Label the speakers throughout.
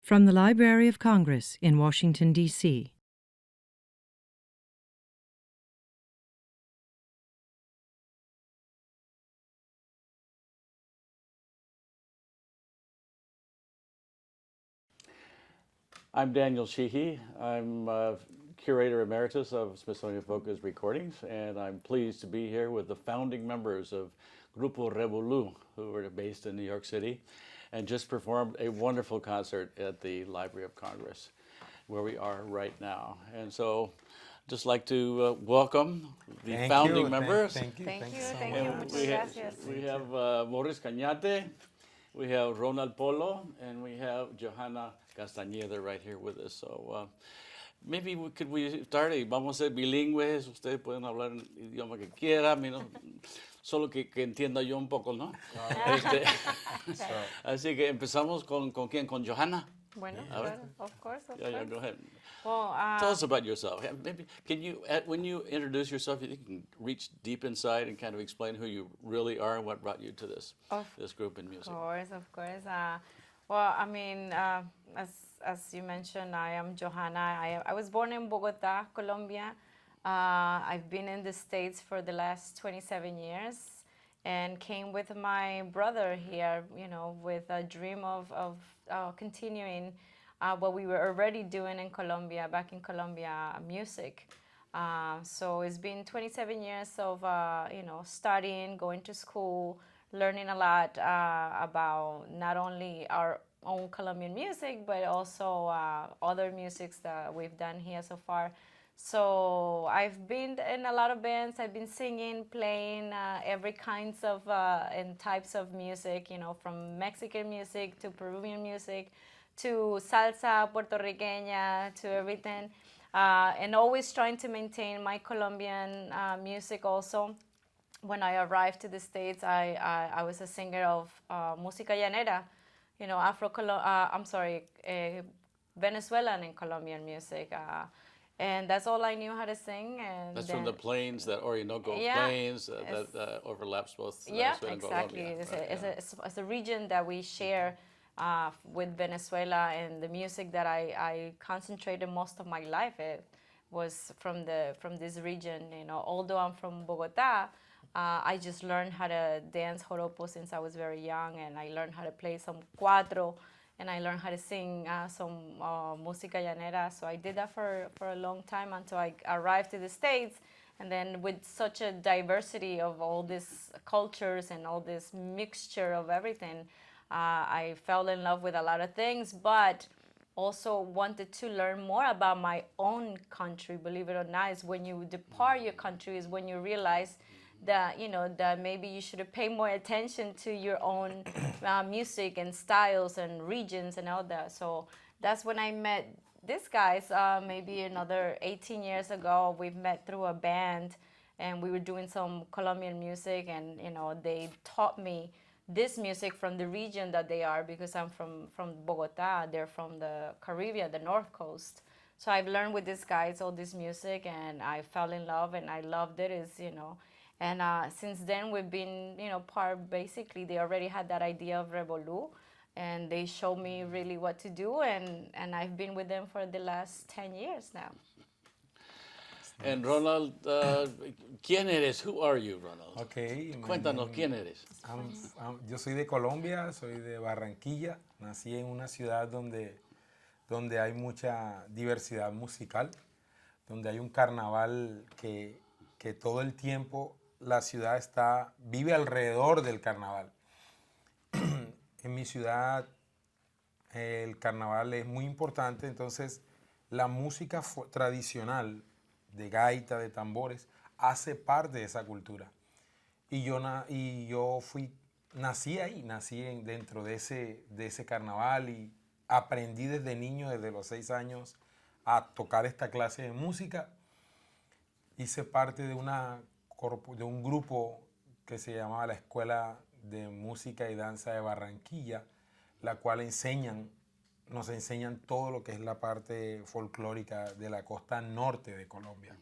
Speaker 1: From the Library of Congress in Washington, D.C.
Speaker 2: I'm Daniel Sheehy. I'm Curator Emeritus of Smithsonian Folk's Recordings, and I'm pleased to be here with the founding members of Grupo Revolu, who are based in New York City, and just performed a wonderful concert at the Library of Congress, where we are right now. And so, just like to welcome the founding members.
Speaker 3: Thank you.
Speaker 4: Thank you. Muchas gracias.
Speaker 2: We have Morris Cañate, we have Ronald Polo, and we have Johanna Castañeda right here with us. So maybe could we start? Vamos a ser bilingües, ustedes pueden hablar el idioma que quieran, solo que entienda yo un poco, ¿no? Así que empezamos con quién, con Johanna.
Speaker 4: Bueno, of course.
Speaker 2: Yeah, go ahead.
Speaker 4: Well,
Speaker 2: Tell us about yourself. Maybe can you, when you introduce yourself, you can reach deep inside and kind of explain who you really are and what brought you to this group in music.
Speaker 4: Of course. Well, I mean, as you mentioned, I am Johanna. I was born in Bogota, Colombia. I've been in the States for the last 27 years and came with my brother here, with a dream of continuing what we were already doing in Colombia, back in Colombia, music. So it's been 27 years of, studying, going to school, learning a lot about not only our own Colombian music, but also other musics that we've done here so far. So I've been in a lot of bands. I've been singing, playing every kinds of and types of music, from Mexican music to Peruvian music to salsa, Puertorriqueña, to everything. And always trying to maintain my Colombian music also. When I arrived to the States, I was a singer of música llanera, Venezuelan and Colombian music. And that's all I knew how to sing. And
Speaker 2: that's from the plains, that Orinoco plains that overlaps both Venezuela and
Speaker 4: exactly.
Speaker 2: Colombia.
Speaker 4: It's a region that we share with Venezuela, and the music that I concentrated most of my life it was from this region. Although I'm from Bogota, I just learned how to dance joropo since I was very young, and I learned how to play some cuatro, and I learned how to sing some música llanera. So I did that for a long time until I arrived to the States. And then with such a diversity of all these cultures and all this mixture of everything, I fell in love with a lot of things, but also wanted to learn more about my own country. Believe it or not, is when you depart your country is when you realize that that maybe you should pay more attention to your own music and styles and regions and all that. So that's when I met these guys. Maybe another 18 years ago, we met through a band, and we were doing some Colombian music, and they taught me this music from the region that they are, because I'm from Bogota. They're from the Caribbean, the North Coast. So I've learned with these guys all this music, and I fell in love, and I loved it. And since then we've been, basically they already had that idea of Revolu, and they showed me really what to do, and I've been with them for the last 10 years now.
Speaker 2: And Ronald, ¿quién eres? Who are you, Ronald?
Speaker 3: Okay.
Speaker 2: Cuéntanos, ¿quién eres?
Speaker 3: Yo soy de Colombia, soy de Barranquilla. Nací en una ciudad donde hay mucha diversidad musical, donde hay un carnaval que todo el tiempo la ciudad vive alrededor del carnaval. En mi ciudad el carnaval es muy importante, entonces la música tradicional de gaita, de tambores, hace parte de esa cultura. Y yo nací ahí, dentro de ese carnaval, y aprendí desde niño, desde los 6 años, a tocar esta clase de música. Hice parte de un grupo que se llamaba la Escuela de Música y Danza de Barranquilla, la cual nos enseñan todo lo que es la parte folclórica de la costa norte de Colombia.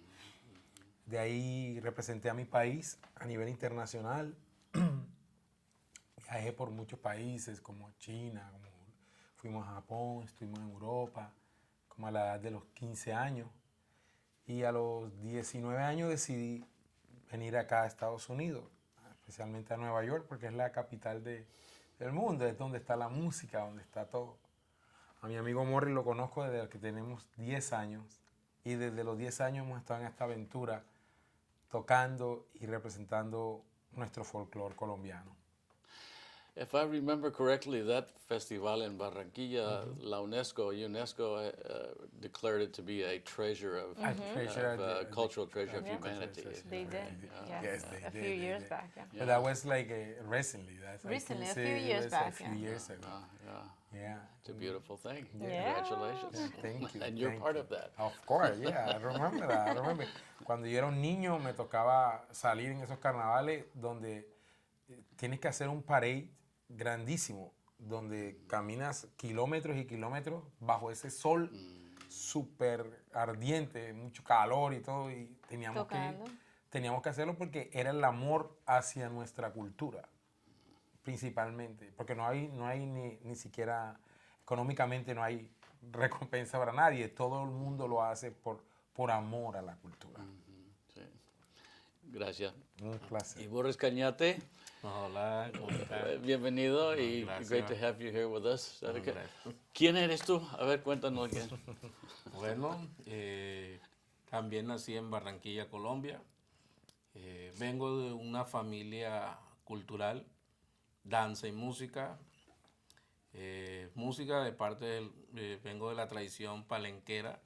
Speaker 3: De ahí representé a mi país a nivel internacional. Viajé por muchos países como China, fuimos a Japón, estuvimos en Europa, como a la edad de los 15 años. Y a los 19 años decidí venir acá a Estados Unidos, especialmente a Nueva York, porque es la capital del mundo, es donde está la música, donde está todo. A mi amigo Morris lo conozco desde que tenemos 10 años y desde los 10 años hemos estado en esta aventura tocando y representando nuestro folclore colombiano.
Speaker 2: If I remember correctly, that festival in Barranquilla, la UNESCO declared it to be a treasure of, cultural treasure of humanity.
Speaker 4: They did. Yeah.
Speaker 3: Yes,
Speaker 4: A few years back. Yeah.
Speaker 3: But that was like recently. I
Speaker 4: Recently,
Speaker 3: can
Speaker 4: a
Speaker 3: say
Speaker 4: few
Speaker 3: it
Speaker 4: years
Speaker 3: was
Speaker 4: back,
Speaker 3: A few
Speaker 4: yeah.
Speaker 3: years ago. Yeah.
Speaker 2: It's a beautiful thing.
Speaker 4: Yeah.
Speaker 2: Congratulations.
Speaker 3: Thank you.
Speaker 2: And you're
Speaker 3: thank
Speaker 2: part
Speaker 3: you.
Speaker 2: of that.
Speaker 3: Of course, yeah, I remember that. I remember. Cuando yo era un niño me tocaba salir en esos carnavales donde tienes que hacer un parade grandísimo, donde caminas kilómetros y kilómetros bajo ese sol súper ardiente, mucho calor y todo, y
Speaker 4: Tocando.
Speaker 3: teníamos que hacerlo porque era el amor hacia nuestra cultura, principalmente, porque no hay ni siquiera, económicamente no hay recompensa para nadie, todo el mundo lo hace por amor a la cultura.
Speaker 2: Sí. Gracias.
Speaker 3: Un placer.
Speaker 2: Y Boris Cañate,
Speaker 5: Hola, ¿cómo estás?
Speaker 2: bienvenido y
Speaker 5: gracias.
Speaker 2: great to have you here with us.
Speaker 5: Gracias.
Speaker 2: ¿Quién eres tú? A ver, cuéntanos quién.
Speaker 5: Bueno, también nací en Barranquilla, Colombia. Vengo de una familia cultural, danza y música. Música de parte vengo de la tradición palenquera.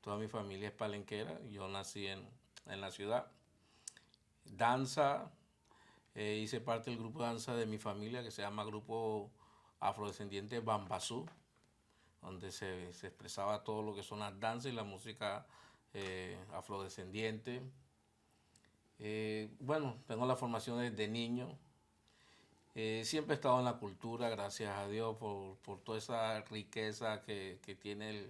Speaker 5: Toda mi familia es palenquera. Yo nací en la ciudad. Danza, hice parte del grupo de danza de mi familia que se llama Grupo Afrodescendiente Bambasú, donde se expresaba todo lo que son las danzas y la música afrodescendiente. Bueno, tengo la formación desde niño. Siempre he estado en la cultura, gracias a Dios, por toda esa riqueza que tiene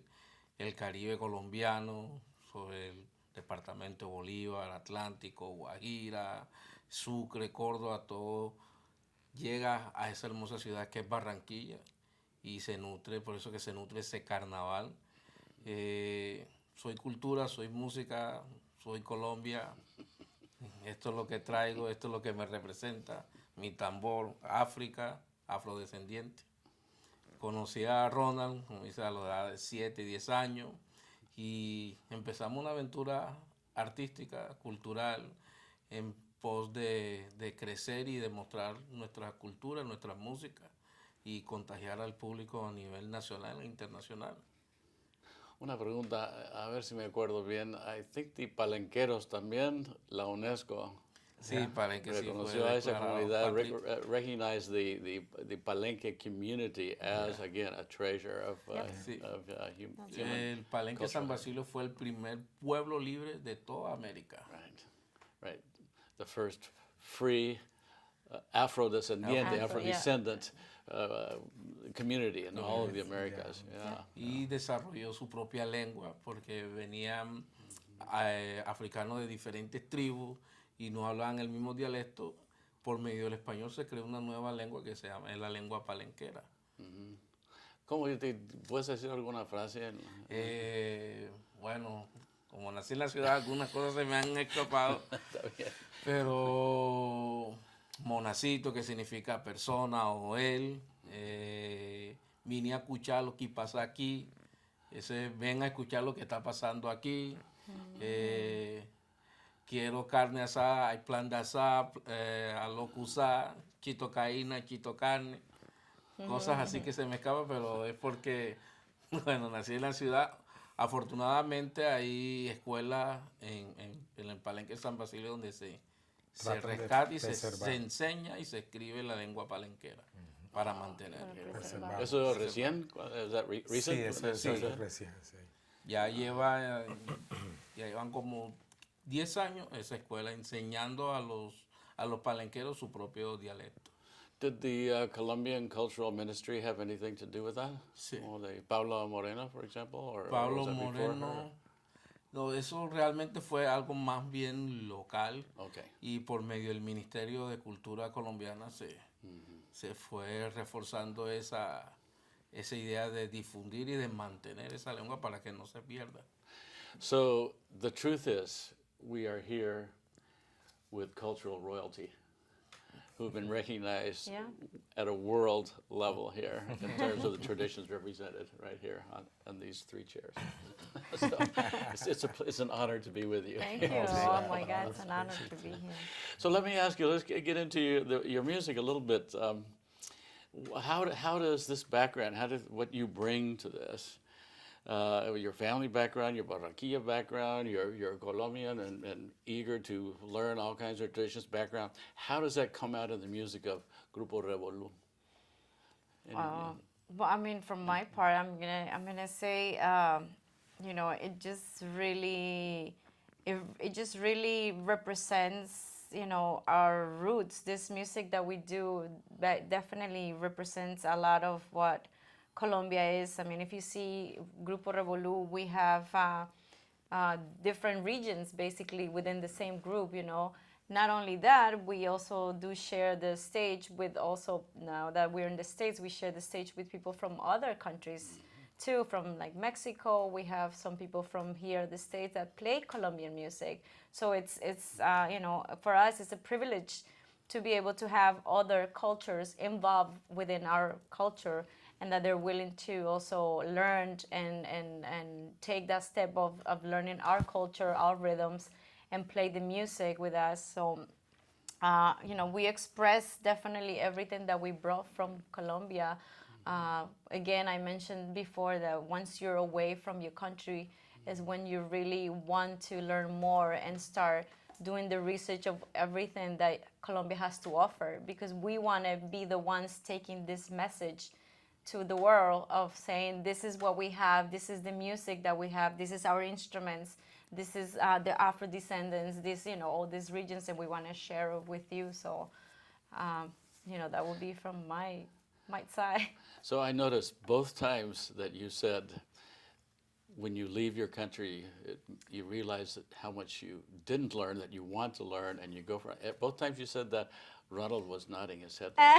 Speaker 5: el Caribe colombiano, sobre el departamento de Bolívar, Atlántico, Guajira, Sucre, Córdoba, todo llega a esa hermosa ciudad que es Barranquilla y se nutre, por eso que se nutre ese carnaval. Soy cultura, soy música, soy Colombia, esto es lo que traigo, esto es lo que me representa, mi tambor, África, afrodescendiente. Conocí a Ronald, como dice, a la edad de 7, 10 años y empezamos una aventura artística, cultural, en pos de crecer y demostrar nuestra cultura, nuestra música y contagiar al público a nivel nacional e internacional.
Speaker 2: Una pregunta, a ver si me acuerdo bien. I think the palenqueros también, la UNESCO
Speaker 5: Sí, Palenque sí
Speaker 2: reconoció
Speaker 5: fue
Speaker 2: a esa
Speaker 5: declarado
Speaker 2: comunidad, recognized the Palenque community as, again, a treasure of,
Speaker 5: Sí.
Speaker 2: human
Speaker 5: El Palenque San Basilio fue el primer pueblo libre de toda América.
Speaker 2: Right. The first free Afro-descendiente,
Speaker 4: Afro,
Speaker 2: Afro-descendant community in all of the Americas. Yeah.
Speaker 5: Y desarrolló su propia lengua porque venían africanos de diferentes tribus y no hablaban el mismo dialecto. Por medio del español se creó una nueva lengua que se llama la lengua palenquera.
Speaker 2: ¿Cómo puedes decir alguna frase?
Speaker 5: Bueno, como nací en la ciudad, algunas cosas se me han escapado.
Speaker 2: Está bien.
Speaker 5: Pero monacito, que significa persona o él, vine a escuchar lo que pasa aquí, ven a escuchar lo que está pasando aquí, quiero carne asada, hay plan de asar, alocuzá, chito caína, chito carne, cosas así que se me escapan, pero es porque, bueno, nací en la ciudad. Afortunadamente hay escuelas en el Palenque San Basilio donde se rescata y se enseña y se escribe la lengua palenquera para mantener.
Speaker 2: ¿Eso recién? ¿Es that recent?
Speaker 3: Sí, eso es recién. Sí.
Speaker 5: Ya llevan como 10 años esa escuela enseñando a los palenqueros su propio dialecto.
Speaker 2: Did the Colombian Cultural Ministry have anything to do with that?
Speaker 5: Sí.
Speaker 2: Or Pablo Moreno, for example? Or
Speaker 5: Pablo
Speaker 2: was that before her?
Speaker 5: Moreno, no, eso realmente fue algo más bien local.
Speaker 2: Okay.
Speaker 5: Y por medio del Ministerio de Cultura colombiana se fue reforzando esa esa idea de difundir y de mantener esa lengua para que no se pierda.
Speaker 2: So the truth is, we are here with cultural royalty, who've been recognized
Speaker 4: Yeah.
Speaker 2: at a world level here in terms of the traditions represented right here on these three chairs. So it's an honor to be with you.
Speaker 4: Thank you. Oh my God, it's an honor to be here.
Speaker 2: So let me ask you, let's get into your music a little bit. How does this background, what you bring to this, your family background, your Barranquilla background, you're Colombian and eager to learn all kinds of traditions background, how does that come out in the music of Grupo Revolú?
Speaker 4: Well, I mean, from my part, I'm gonna say, you know, it just really represents, you know, our roots. This music that we do that definitely represents a lot of what Colombia is. I mean, if you see Grupo Revolú, we have different regions basically within the same group, you know. Not only that, we also do share the stage with also, now that we're in the States, we share the stage with people from other countries too, from like Mexico. We have some people from here, the States, that play Colombian music. So it's you know, for us, it's a privilege to be able to have other cultures involved within our culture, and that they're willing to also learn and take that step of learning our culture, our rhythms, and play the music with us. So, you know, we express definitely everything that we brought from Colombia. Again, I mentioned before that once you're away from your country is when you really want to learn more and start doing the research of everything that Colombia has to offer, because we want to be the ones taking this message to the world of saying, this is what we have, this is the music that we have, this is our instruments, this is the Afro-descendants, this, you know, all these regions that we want to share with you. So, you know, that would be from my side.
Speaker 2: So I noticed both times that you said, when you leave your country, you realize that how much you didn't learn, that you want to learn, and you go for it. Both times you said that, Ronald was nodding his head.
Speaker 4: Yeah.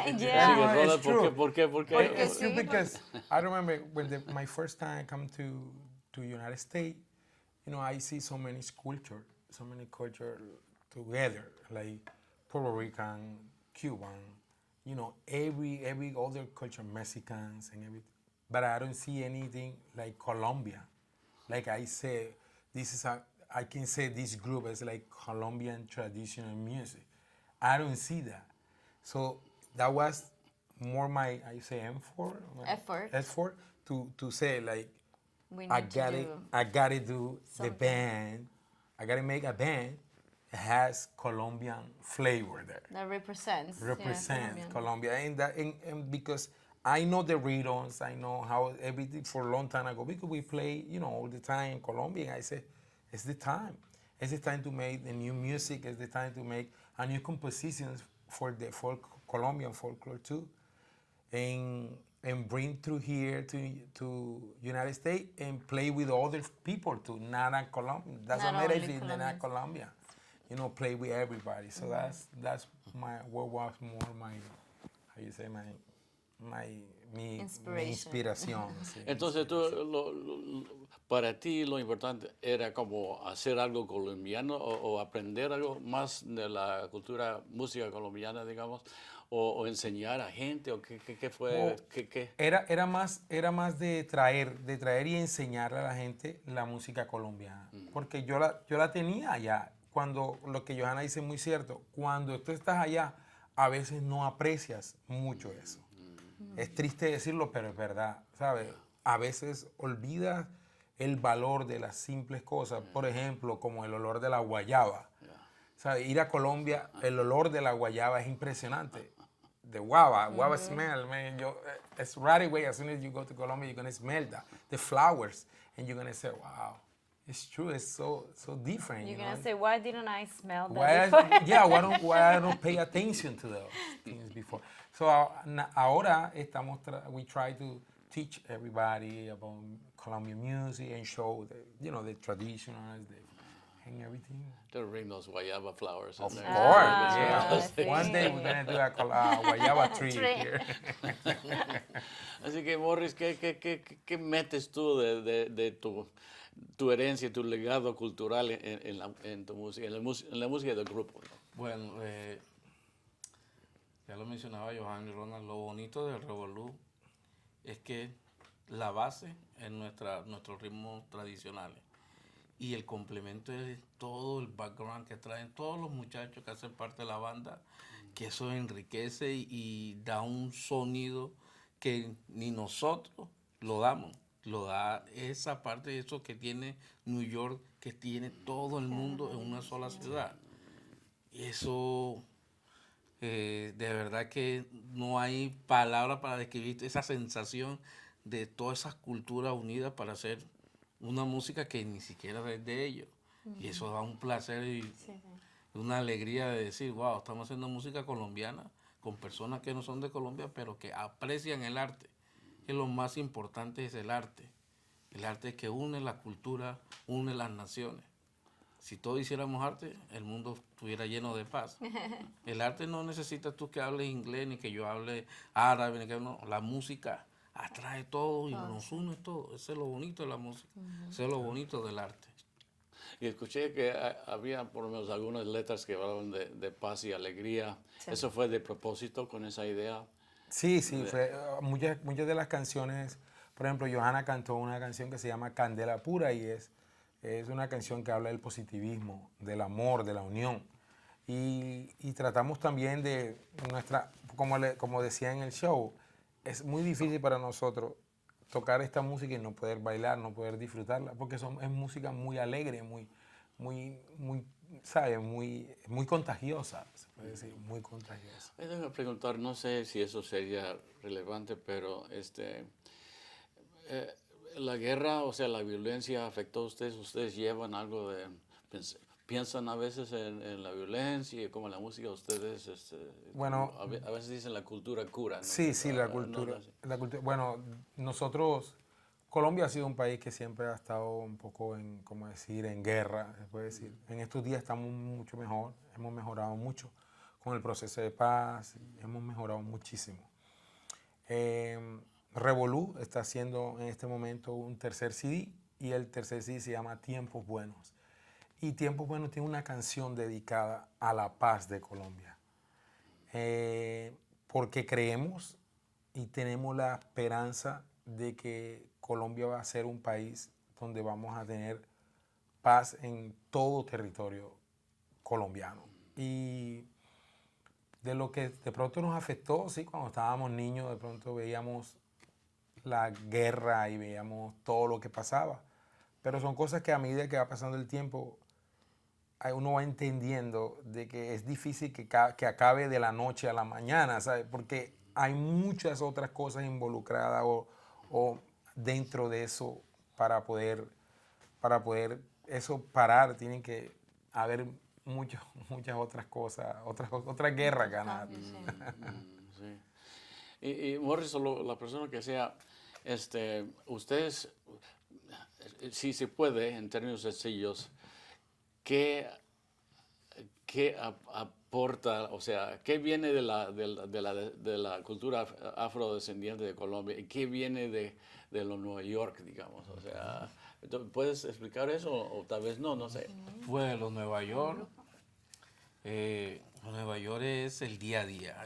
Speaker 2: Sigue, Ronald,
Speaker 3: It's true.
Speaker 2: ¿por qué?
Speaker 3: It's true because I remember when my first time I come to United States, you know, I see so many culture together, like Puerto Rican, Cuban, you know, every other culture, Mexicans and everything. But I don't see anything like Colombia. Like I say, I can say this group is like Colombian traditional music. I don't see that. So that was more my, effort to say like,
Speaker 4: We
Speaker 3: I
Speaker 4: need to do
Speaker 3: gotta do the
Speaker 4: something.
Speaker 3: band. I gotta make a band that has Colombian flavor there.
Speaker 4: that represents
Speaker 3: Represents
Speaker 4: Colombian.
Speaker 3: Colombia, and because I know the rhythms, I know how everything for a long time ago, because we play, you know, all the time in Colombia. And I say, it's the time. It's the time to make the new music. It's the time to make a new compositions for the Colombian folklore too, and bring through here to United States and play with other people too, not a Colombia. Doesn't
Speaker 4: Not
Speaker 3: matter
Speaker 4: only
Speaker 3: if they're not Colombia. You know, play with everybody. So that's what was more my, how you say, mi
Speaker 4: Inspiration.
Speaker 3: inspiración. Sí.
Speaker 2: Entonces, para ti lo importante era como hacer algo colombiano o aprender algo más de la cultura música colombiana, digamos, o enseñar a gente, o qué fue, qué.
Speaker 3: Era más de traer y enseñarle a la gente la música colombiana. Porque yo la tenía allá. Cuando lo que Johanna dice es muy cierto, cuando tú estás allá, a veces no aprecias mucho eso. Es triste decirlo, pero es verdad, ¿sabes? A veces olvidas el valor de las simples cosas. Por ejemplo, como el olor de la guayaba. ¿Sabes? Ir a Colombia, el olor de la guayaba es impresionante. The guava smell, man. It's right away, as soon as you go to Colombia, you're going to smell that. The flowers. And you're going to say, wow, it's true. It's so different.
Speaker 4: You're
Speaker 3: you
Speaker 4: gonna
Speaker 3: know?
Speaker 4: say, why didn't I smell that
Speaker 3: Why,
Speaker 4: before?
Speaker 3: why I don't pay attention to those things before? So ahora we try to teach everybody about Colombian music and show the traditionals, and everything.
Speaker 2: To bring those guayaba flowers
Speaker 3: Of
Speaker 2: in
Speaker 3: course,
Speaker 2: there.
Speaker 3: yeah.
Speaker 4: sí.
Speaker 3: One day we're gonna do a guayaba tree
Speaker 4: Tree.
Speaker 3: here.
Speaker 2: Así que, Morris, ¿qué metes tú de tu herencia, tu legado cultural en tu música, en la música del grupo?
Speaker 5: Bueno, ya lo mencionaba Johan y Ronald, lo bonito del Revolú es que la base es nuestros ritmos tradicionales y el complemento es todo el background que traen todos los muchachos que hacen parte de la banda, que eso enriquece y da un sonido que ni nosotros lo damos, lo da esa parte de eso que tiene New York, que tiene todo el mundo en una sola ciudad. Y eso, de verdad que no hay palabras para describir esa sensación de todas esas culturas unidas para hacer una música que ni siquiera es de ellos. Y eso da un placer y una alegría de decir, wow, estamos haciendo música colombiana con personas que no son de Colombia, pero que aprecian el arte. Que lo más importante es el arte. El arte que une la cultura, une las naciones. Si todos hiciéramos arte, el mundo estuviera lleno de paz. El arte no necesita tú que hables inglés, ni que yo hable árabe, ni que no. La música atrae todo y nos une todo. Eso es lo bonito de la música. Eso es lo bonito del arte.
Speaker 2: Y escuché que había por lo menos algunas letras que hablaban de paz y alegría.
Speaker 4: Sí.
Speaker 2: ¿Eso fue de propósito con esa idea?
Speaker 3: Sí, fue, muchas de las canciones, por ejemplo, Johanna cantó una canción que se llama Candela Pura y es una canción que habla del positivismo, del amor, de la unión. Y tratamos también de como decía en el show, es muy difícil para nosotros tocar esta música y no poder bailar, no poder disfrutarla, porque es música muy alegre, ¿sabes? Muy contagiosa, se puede decir, muy contagiosa.
Speaker 2: Me tengo que preguntar, no sé si eso sería relevante, pero la guerra, o sea, la violencia afectó a ustedes. ¿Ustedes llevan algo de... piensan a veces en la violencia y como la música ustedes...
Speaker 3: Bueno,
Speaker 2: a veces dicen la cultura cura, ¿no?
Speaker 3: Sí, la cultura. Bueno, nosotros, Colombia ha sido un país que siempre ha estado un poco como decir, en guerra, se puede decir. En estos días estamos mucho mejor, hemos mejorado mucho con el proceso de paz, hemos mejorado muchísimo. Revolú está haciendo en este momento un tercer CD y el tercer CD se llama Tiempos Buenos. Y Tiempos Buenos tiene una canción dedicada a la paz de Colombia. Porque creemos y tenemos la esperanza de que Colombia va a ser un país donde vamos a tener paz en todo territorio colombiano. Y de lo que de pronto nos afectó, sí, cuando estábamos niños, de pronto veíamos la guerra y veíamos todo lo que pasaba. Pero son cosas que a medida que va pasando el tiempo, uno va entendiendo de que es difícil que acabe de la noche a la mañana, ¿sabes? Porque hay muchas otras cosas involucradas o dentro de eso para poder eso parar. Tienen que haber muchas otras cosas, otras guerras ganadas.
Speaker 2: Sí. Y Morris, la persona que sea, ustedes, si se puede, en términos sencillos, ¿qué aporta, o sea, qué viene de la cultura afrodescendiente de Colombia y qué viene de lo Nueva York, digamos? O sea, ¿puedes explicar eso o tal vez no sé?
Speaker 5: Pues lo Nueva York es el día a día,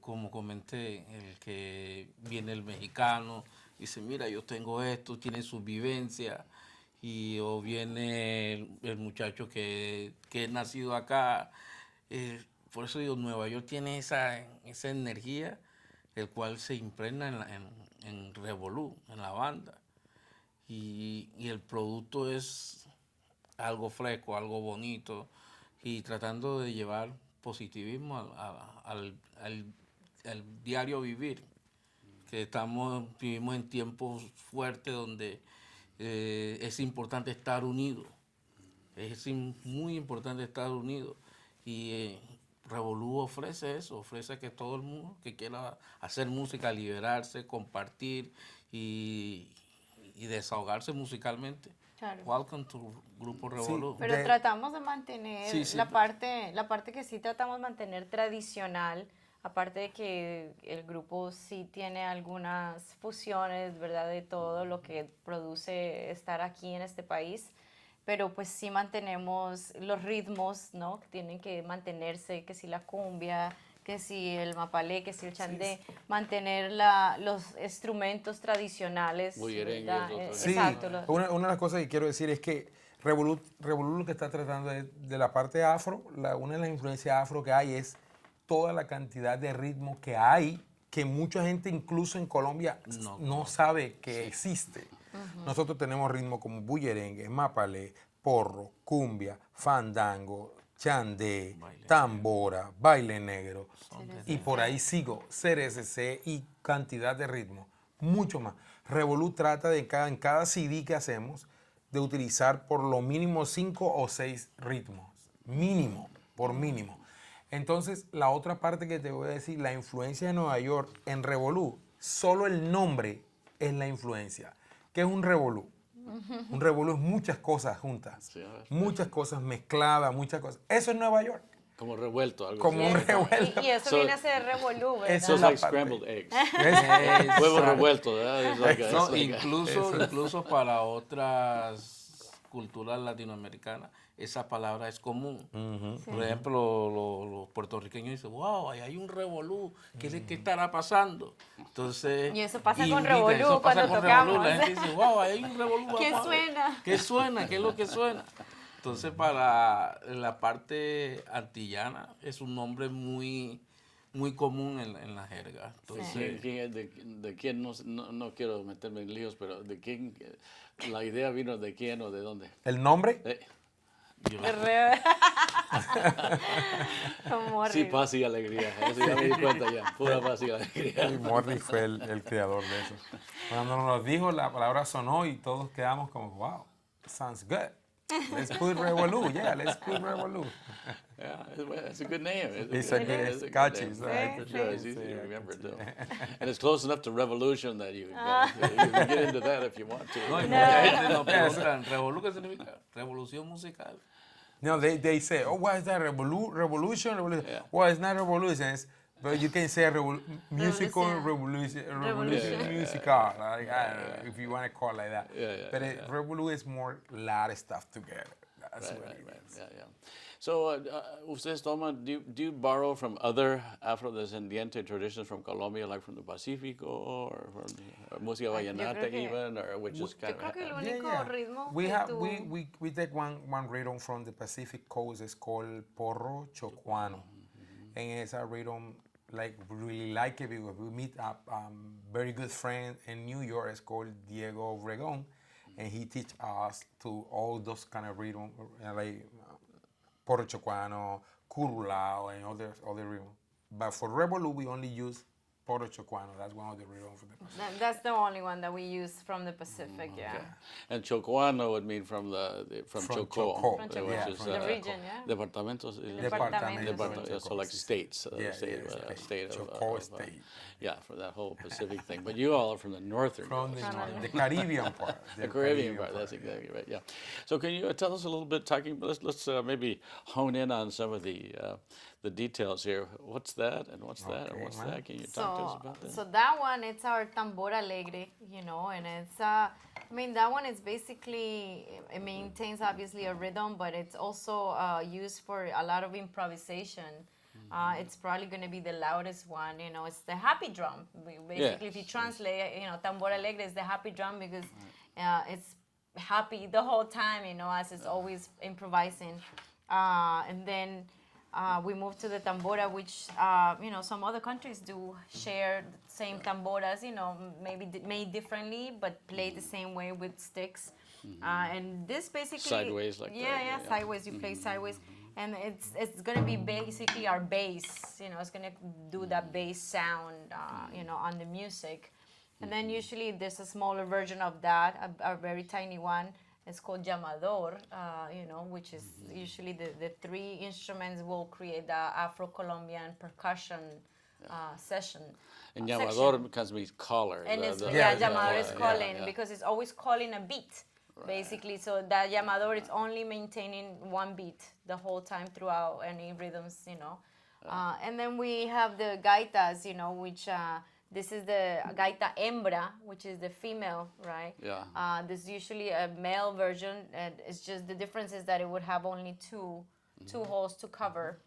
Speaker 5: como comenté, el que viene el mexicano, dice, mira, yo tengo esto, tiene su vivencia, o viene el muchacho que es nacido acá. Por eso digo, Nueva York tiene esa energía, el cual se impregna en Revolú, en la banda. Y el producto es algo fresco, algo bonito, y tratando de llevar positivismo al diario vivir, que vivimos en tiempos fuertes donde es importante estar unidos, es muy importante estar unidos, y Revolú ofrece eso, ofrece que todo el mundo que quiera hacer música, liberarse, compartir y desahogarse musicalmente,
Speaker 4: Claro.
Speaker 5: Welcome to Grupo Revolú.
Speaker 4: Pero
Speaker 3: De-
Speaker 4: tratamos de mantener
Speaker 5: Sí, sí.
Speaker 4: la parte que sí tratamos de mantener tradicional, aparte de que el grupo sí tiene algunas fusiones, ¿verdad? De todo lo que produce estar aquí en este país, pero pues sí mantenemos los ritmos, ¿no? Que tienen que mantenerse, que si la cumbia, que si el mapalé, que si el chandé, mantener los instrumentos tradicionales.
Speaker 2: Bullerengues,
Speaker 4: ¿verdad?
Speaker 2: otros.
Speaker 3: Sí,
Speaker 4: Exacto.
Speaker 3: una de las cosas que quiero decir es que Revolut lo que está tratando de la parte afro, una de las influencias afro que hay es toda la cantidad de ritmo que hay, que mucha gente incluso en Colombia no sabe que existe. Nosotros tenemos ritmos como bullerengue, mapalé, porro, cumbia, fandango, chandé, tambora, baile negro, y por ahí sigo, CRSC y cantidad de ritmos, mucho más. Revolut trata de en cada CD que hacemos de utilizar por lo mínimo 5 o 6 ritmos, mínimo, por mínimo. Entonces, la otra parte que te voy a decir, la influencia de Nueva York en Revolú, solo el nombre es la influencia. ¿Qué es un Revolú? Un Revolú es muchas cosas juntas,
Speaker 2: Sí, a ver.
Speaker 3: muchas cosas mezcladas, muchas cosas. Eso es Nueva York.
Speaker 2: Como revuelto, algo
Speaker 3: Como
Speaker 2: así.
Speaker 3: un revuelto.
Speaker 4: Y eso
Speaker 2: So-
Speaker 4: viene a ser revolú, ¿verdad?
Speaker 3: Eso
Speaker 2: So
Speaker 3: es
Speaker 2: it's
Speaker 3: la
Speaker 2: like
Speaker 3: parte.
Speaker 2: scrambled eggs.
Speaker 3: ¿Ves?
Speaker 2: Huevo revuelto, ¿verdad? It's like a-
Speaker 5: No,
Speaker 2: it's like a-
Speaker 5: incluso para otras culturas latinoamericanas, esa palabra es común. Por ejemplo, los puertorriqueños dicen, wow, ahí hay un revolú, ¿qué estará pasando? Entonces,
Speaker 4: Y eso pasa con
Speaker 5: invitan,
Speaker 4: revolú
Speaker 5: eso pasa
Speaker 4: cuando
Speaker 5: con revolú.
Speaker 4: tocamos.
Speaker 5: La gente dice, wow, ahí hay un revolú.
Speaker 4: ¿Qué
Speaker 5: vamos a ver.
Speaker 4: suena?
Speaker 5: ¿Qué suena? ¿Qué es lo que suena? Entonces, para la parte antillana es un nombre muy común en la jerga. Entonces,
Speaker 2: ¿De quién? No quiero meterme en líos, pero ¿de quién? ¿La idea vino de quién o de dónde?
Speaker 3: ¿El nombre?
Speaker 5: yo-
Speaker 4: Como
Speaker 2: Sí,
Speaker 4: horrible.
Speaker 2: paz y alegría. Eso ya me di cuenta ya. Pura paz y alegría.
Speaker 3: Y Morley fue el creador de eso. Cuando nos lo dijo, la palabra sonó y todos quedamos como, wow, sounds good. Let's put Revolú, yeah, let's put Revolú.
Speaker 2: Yeah, it's a good name.
Speaker 3: It's a good-
Speaker 2: it's
Speaker 3: it's
Speaker 2: a good
Speaker 3: catchy,
Speaker 2: name.
Speaker 3: so
Speaker 4: I
Speaker 2: For
Speaker 4: can
Speaker 2: sure, it's
Speaker 3: see
Speaker 2: easy to
Speaker 3: it.
Speaker 2: remember too. And it's close enough to revolution that you can get into that if you want to.
Speaker 5: no, y mucha gente nos preguntan, ¿revolú qué significa? Revolución musical.
Speaker 3: No, they say, oh, what is that, revolution?
Speaker 2: Yeah.
Speaker 3: Well, it's not revolution, but you can say musical revolution, musical, like, I don't know, if you want to call it like that.
Speaker 2: Yeah,
Speaker 3: But Revolu is more a lot of stuff together. That's what it is.
Speaker 2: Yeah. So, ustedes toman, do you borrow from other Afrodescendiente traditions from Colombia, like from the Pacifico, or from música vallenata
Speaker 4: creo que-
Speaker 2: even, or which is kind
Speaker 4: Yo creo que el
Speaker 2: of...
Speaker 4: único ritmo
Speaker 3: We
Speaker 4: que
Speaker 3: have
Speaker 4: tú...
Speaker 3: we take one rhythm from the Pacific coast. It's called porro chocuano, and it's a rhythm like we really like it because we meet a very good friend in New York. It's called Diego Obregón, and he teach us to all those kind of rhythm like porro chocuano, curulao, and other rhythm. But for Revolú, we only use porro chocuano. That's one of the rhythm for the Pacific.
Speaker 4: That's the only one that we use from the Pacific, yeah.
Speaker 2: And Chocuano would mean from
Speaker 3: From
Speaker 2: Chocó,
Speaker 3: Chocó.
Speaker 4: From Chocó,
Speaker 2: which
Speaker 3: Yeah,
Speaker 2: is
Speaker 3: from
Speaker 4: the
Speaker 3: Chocó.
Speaker 4: region, yeah.
Speaker 2: Departamentos.
Speaker 4: Departamentos.
Speaker 2: Departamentos, so like states.
Speaker 3: Yeah,
Speaker 2: state,
Speaker 3: yeah,
Speaker 2: state of,
Speaker 3: Chocó state.
Speaker 2: yeah, for that whole Pacific thing. But you all are from the northern.
Speaker 3: From
Speaker 2: coast.
Speaker 3: the Caribbean part.
Speaker 2: The Caribbean part, that's exactly right, yeah. So can you tell us a little bit, let's maybe hone in on some of the details here. What's that and what's that and
Speaker 3: Okay,
Speaker 2: what's
Speaker 3: man.
Speaker 2: that? Can you talk to us about that?
Speaker 4: So that one, it's our tambor alegre, you know, and it's, I mean, that one is basically, it maintains obviously a rhythm, but it's also used for a lot of improvisation. It's probably going to be the loudest one, you know, it's the happy drum. Basically, if you translate, you know, tambor alegre is the happy drum because it's happy the whole time, you know, as it's always improvising. And then we moved to the tambora, which, you know, some other countries do share the same tamboras, you know, maybe made differently, but played the same way with sticks. And this basically...
Speaker 2: Sideways like that,
Speaker 4: yeah,
Speaker 2: yeah.
Speaker 4: sideways, you play sideways. And it's going to be basically our bass, you know, it's going to do that bass sound, you know, on the music. And then usually there's a smaller version of that, a very tiny one. It's called llamador, you know, which is usually the three instruments will create the Afro-Colombian percussion session.
Speaker 2: And
Speaker 4: section.
Speaker 2: llamador becomes means caller.
Speaker 4: And it's,
Speaker 3: yeah,
Speaker 4: llamador is
Speaker 3: yeah,
Speaker 4: calling
Speaker 2: yeah.
Speaker 4: because it's always calling a beat. basically. So that llamador is only maintaining one beat the whole time throughout any rhythms, and then we have the gaitas, which this is the gaita hembra, which is the female, right?
Speaker 2: Yeah.
Speaker 4: There's usually a male version, and it's just the difference is that it would have only two holes to cover.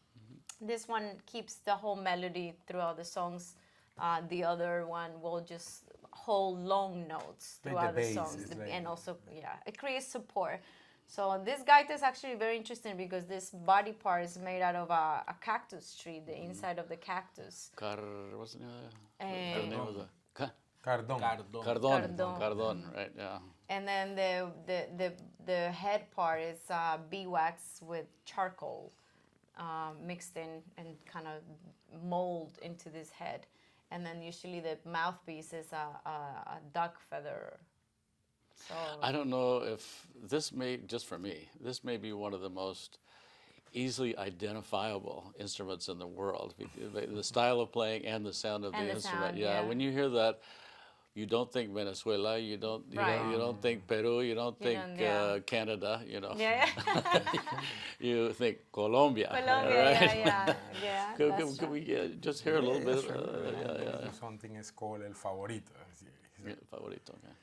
Speaker 4: This one keeps the whole melody throughout the songs. The other one will just hold long notes
Speaker 3: Like
Speaker 4: throughout
Speaker 3: the
Speaker 4: the
Speaker 3: bass
Speaker 4: songs,
Speaker 3: is like-
Speaker 4: and also it creates support. So this gaita is actually very interesting because this body part is made out of a cactus tree, the inside of the cactus.
Speaker 2: What's the name of
Speaker 4: Eh,
Speaker 2: the name of the
Speaker 3: Cardón.
Speaker 5: Cardón.
Speaker 2: Cardón.
Speaker 4: Cardón.
Speaker 2: Cardón, right? Yeah.
Speaker 4: And then the head part is beeswax with charcoal mixed in and kind of mold into this head. And then usually the mouthpiece is a duck feather. So
Speaker 2: I don't know if this may, just for me, this may be one of the most easily identifiable instruments in the world. The style of playing and the sound of
Speaker 4: And
Speaker 2: the
Speaker 4: the
Speaker 2: instrument.
Speaker 4: sound,
Speaker 2: Yeah,
Speaker 4: yeah.
Speaker 2: when you hear that, you don't think Venezuela, you don't think Peru, you don't think
Speaker 4: don't- yeah.
Speaker 2: Canada,
Speaker 4: yeah,
Speaker 2: You think Colombia.
Speaker 4: Colombia,
Speaker 2: right?
Speaker 4: yeah.
Speaker 2: Could,
Speaker 4: that's
Speaker 2: could,
Speaker 4: true.
Speaker 2: could we just hear a little bit?
Speaker 3: Something is called el favorito.
Speaker 2: Yeah, favorito, okay.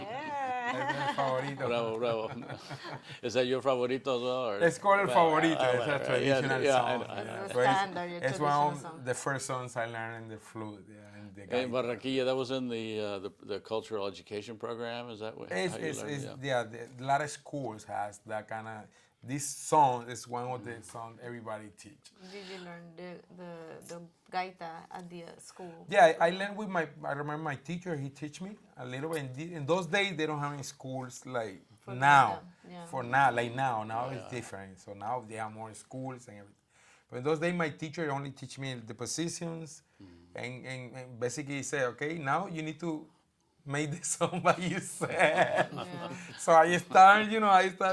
Speaker 4: Yeah.
Speaker 3: El favorito.
Speaker 2: Bravo, bravo. Is that your favorito as well? Or?
Speaker 3: It's called el favorito. It's a
Speaker 2: right.
Speaker 3: traditional
Speaker 2: Yeah,
Speaker 3: song.
Speaker 2: I know.
Speaker 4: It's
Speaker 3: So it's-
Speaker 4: standard, your
Speaker 3: it's one
Speaker 4: traditional
Speaker 3: of
Speaker 4: song.
Speaker 3: the first songs I learned in the flute. Yeah, and the
Speaker 2: In
Speaker 3: gaita.
Speaker 2: Barranquilla, that was in the cultural education program. Is that what?
Speaker 3: It's,
Speaker 2: how you
Speaker 3: it's,
Speaker 2: learned it?
Speaker 3: it's, yeah, a lot of schools has that kind of. This song is one of the songs everybody teach.
Speaker 4: Did you learn the gaita at the school?
Speaker 3: Yeah, I learned with I remember my teacher, he teach me a little bit. In those days, they don't have any schools like
Speaker 4: For
Speaker 3: now.
Speaker 4: gaita, yeah.
Speaker 3: For now, like now it's different. So now they have more schools and everything. But in those days, my teacher only teach me the positions and basically say, okay, now you need to make the song by yourself. So I start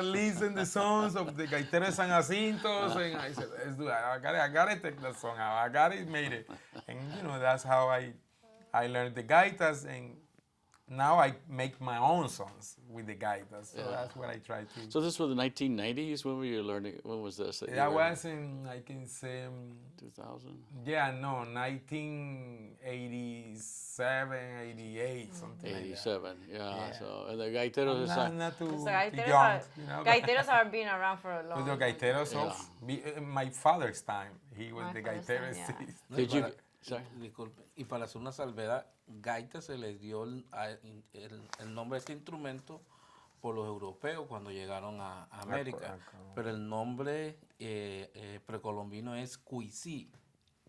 Speaker 3: listening the songs of the Gaitero de San Jacinto, and I said, let's do it. I got to take that song out. I got it, made it. And that's how I learned the gaitas, and now I make my own songs with the gaitas. So that's what I try to.
Speaker 2: So this was the 1990s. When were you learning? When was this? That you
Speaker 3: That
Speaker 2: were-
Speaker 3: was in, I can say,
Speaker 2: 2000.
Speaker 3: yeah, no, 1987, 88, something like that.
Speaker 2: 87. Yeah.
Speaker 3: Yeah.
Speaker 2: So and the Gaiteros is
Speaker 3: Not too,
Speaker 4: So
Speaker 3: too
Speaker 4: gaiteros
Speaker 3: young,
Speaker 4: are, gaiteros are being around for a long
Speaker 3: With the
Speaker 4: time.
Speaker 3: gaiteros of my father's time, he was
Speaker 4: My
Speaker 3: the
Speaker 4: father's
Speaker 3: gaitero.
Speaker 4: time, yeah.
Speaker 5: No,
Speaker 2: Did
Speaker 5: y
Speaker 2: you?
Speaker 5: para-
Speaker 2: Sorry.
Speaker 5: Disculpe, y para hacer una salvedad, gaita se les dio el nombre de este instrumento por los europeos cuando llegaron a América, pero el nombre precolombino es cuisí.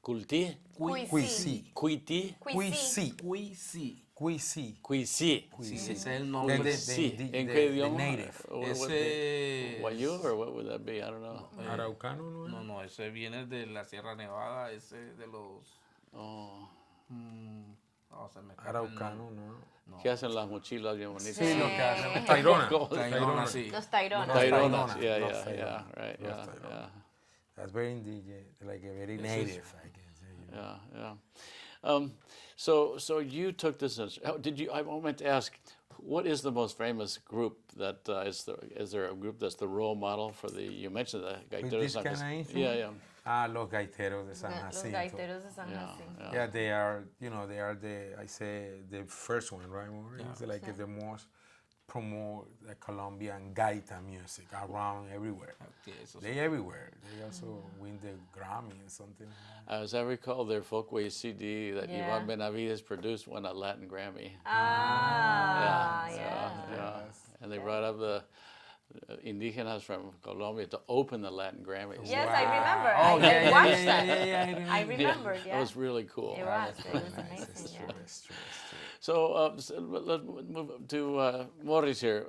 Speaker 2: Culti.
Speaker 3: Cuisí.
Speaker 2: Cuiti.
Speaker 3: Cuisí.
Speaker 5: Cuisí.
Speaker 3: Cuisí.
Speaker 2: Cuisi.
Speaker 5: Sí, ese es el nombre.
Speaker 2: Sí. ¿En
Speaker 3: the
Speaker 2: qué idioma?
Speaker 3: native.
Speaker 5: Ese
Speaker 2: Guayú or what would that be? I don't know.
Speaker 3: Araucano, ¿no?
Speaker 5: No, no, ese viene de la Sierra Nevada, ese de los...
Speaker 2: Oh.
Speaker 5: No, se me escapa el
Speaker 3: Araucano,
Speaker 5: nombre.
Speaker 3: ¿no?
Speaker 2: ¿Qué hacen las mochilas bien bonitas?
Speaker 3: Sí, lo que hacen. Tairona.
Speaker 5: Tairona, sí.
Speaker 4: Los tairones.
Speaker 2: Taironas.
Speaker 3: Tairona.
Speaker 2: Yeah,
Speaker 3: Los
Speaker 2: yeah, yeah.
Speaker 3: Tairona.
Speaker 2: Right.
Speaker 3: Los
Speaker 2: Yeah,
Speaker 3: Tairona.
Speaker 2: yeah.
Speaker 3: That's very indigenous, like a very native, I can say.
Speaker 2: Yeah, yeah. So you took this as, did you, I meant to ask, what is the most famous group that is there a group that's the role model for you mentioned the
Speaker 3: With
Speaker 2: Gaiteros
Speaker 3: this
Speaker 2: San
Speaker 3: kind of
Speaker 2: Jacinto.
Speaker 3: instrument?
Speaker 2: Yeah,
Speaker 3: Los gaiteros de San
Speaker 4: Los
Speaker 3: Jacinto.
Speaker 4: gaiteros de San
Speaker 2: yeah,
Speaker 4: Jacinto.
Speaker 2: yeah.
Speaker 3: Yeah, they are, they are the first one, right? It's like the most promote the Colombian gaita music around everywhere.
Speaker 5: Sí, eso sí.
Speaker 3: They everywhere. They also win the Grammy and something.
Speaker 2: As I recall, their Folkways CD that
Speaker 4: Yeah.
Speaker 2: Ivan Benavides produced won a Latin Grammy.
Speaker 4: Ah,
Speaker 2: So,
Speaker 4: yeah.
Speaker 2: yeah. And they brought up indígenas from Colombia to open the Latin Grammys.
Speaker 4: Yes, I remember.
Speaker 3: Oh,
Speaker 4: I did watch that.
Speaker 3: yeah.
Speaker 4: I remembered, yeah.
Speaker 2: That was really cool.
Speaker 4: It was. It was
Speaker 3: Nice.
Speaker 4: amazing.
Speaker 3: It's
Speaker 4: Yeah.
Speaker 3: true. It's true.
Speaker 2: So, let's move to Morris here.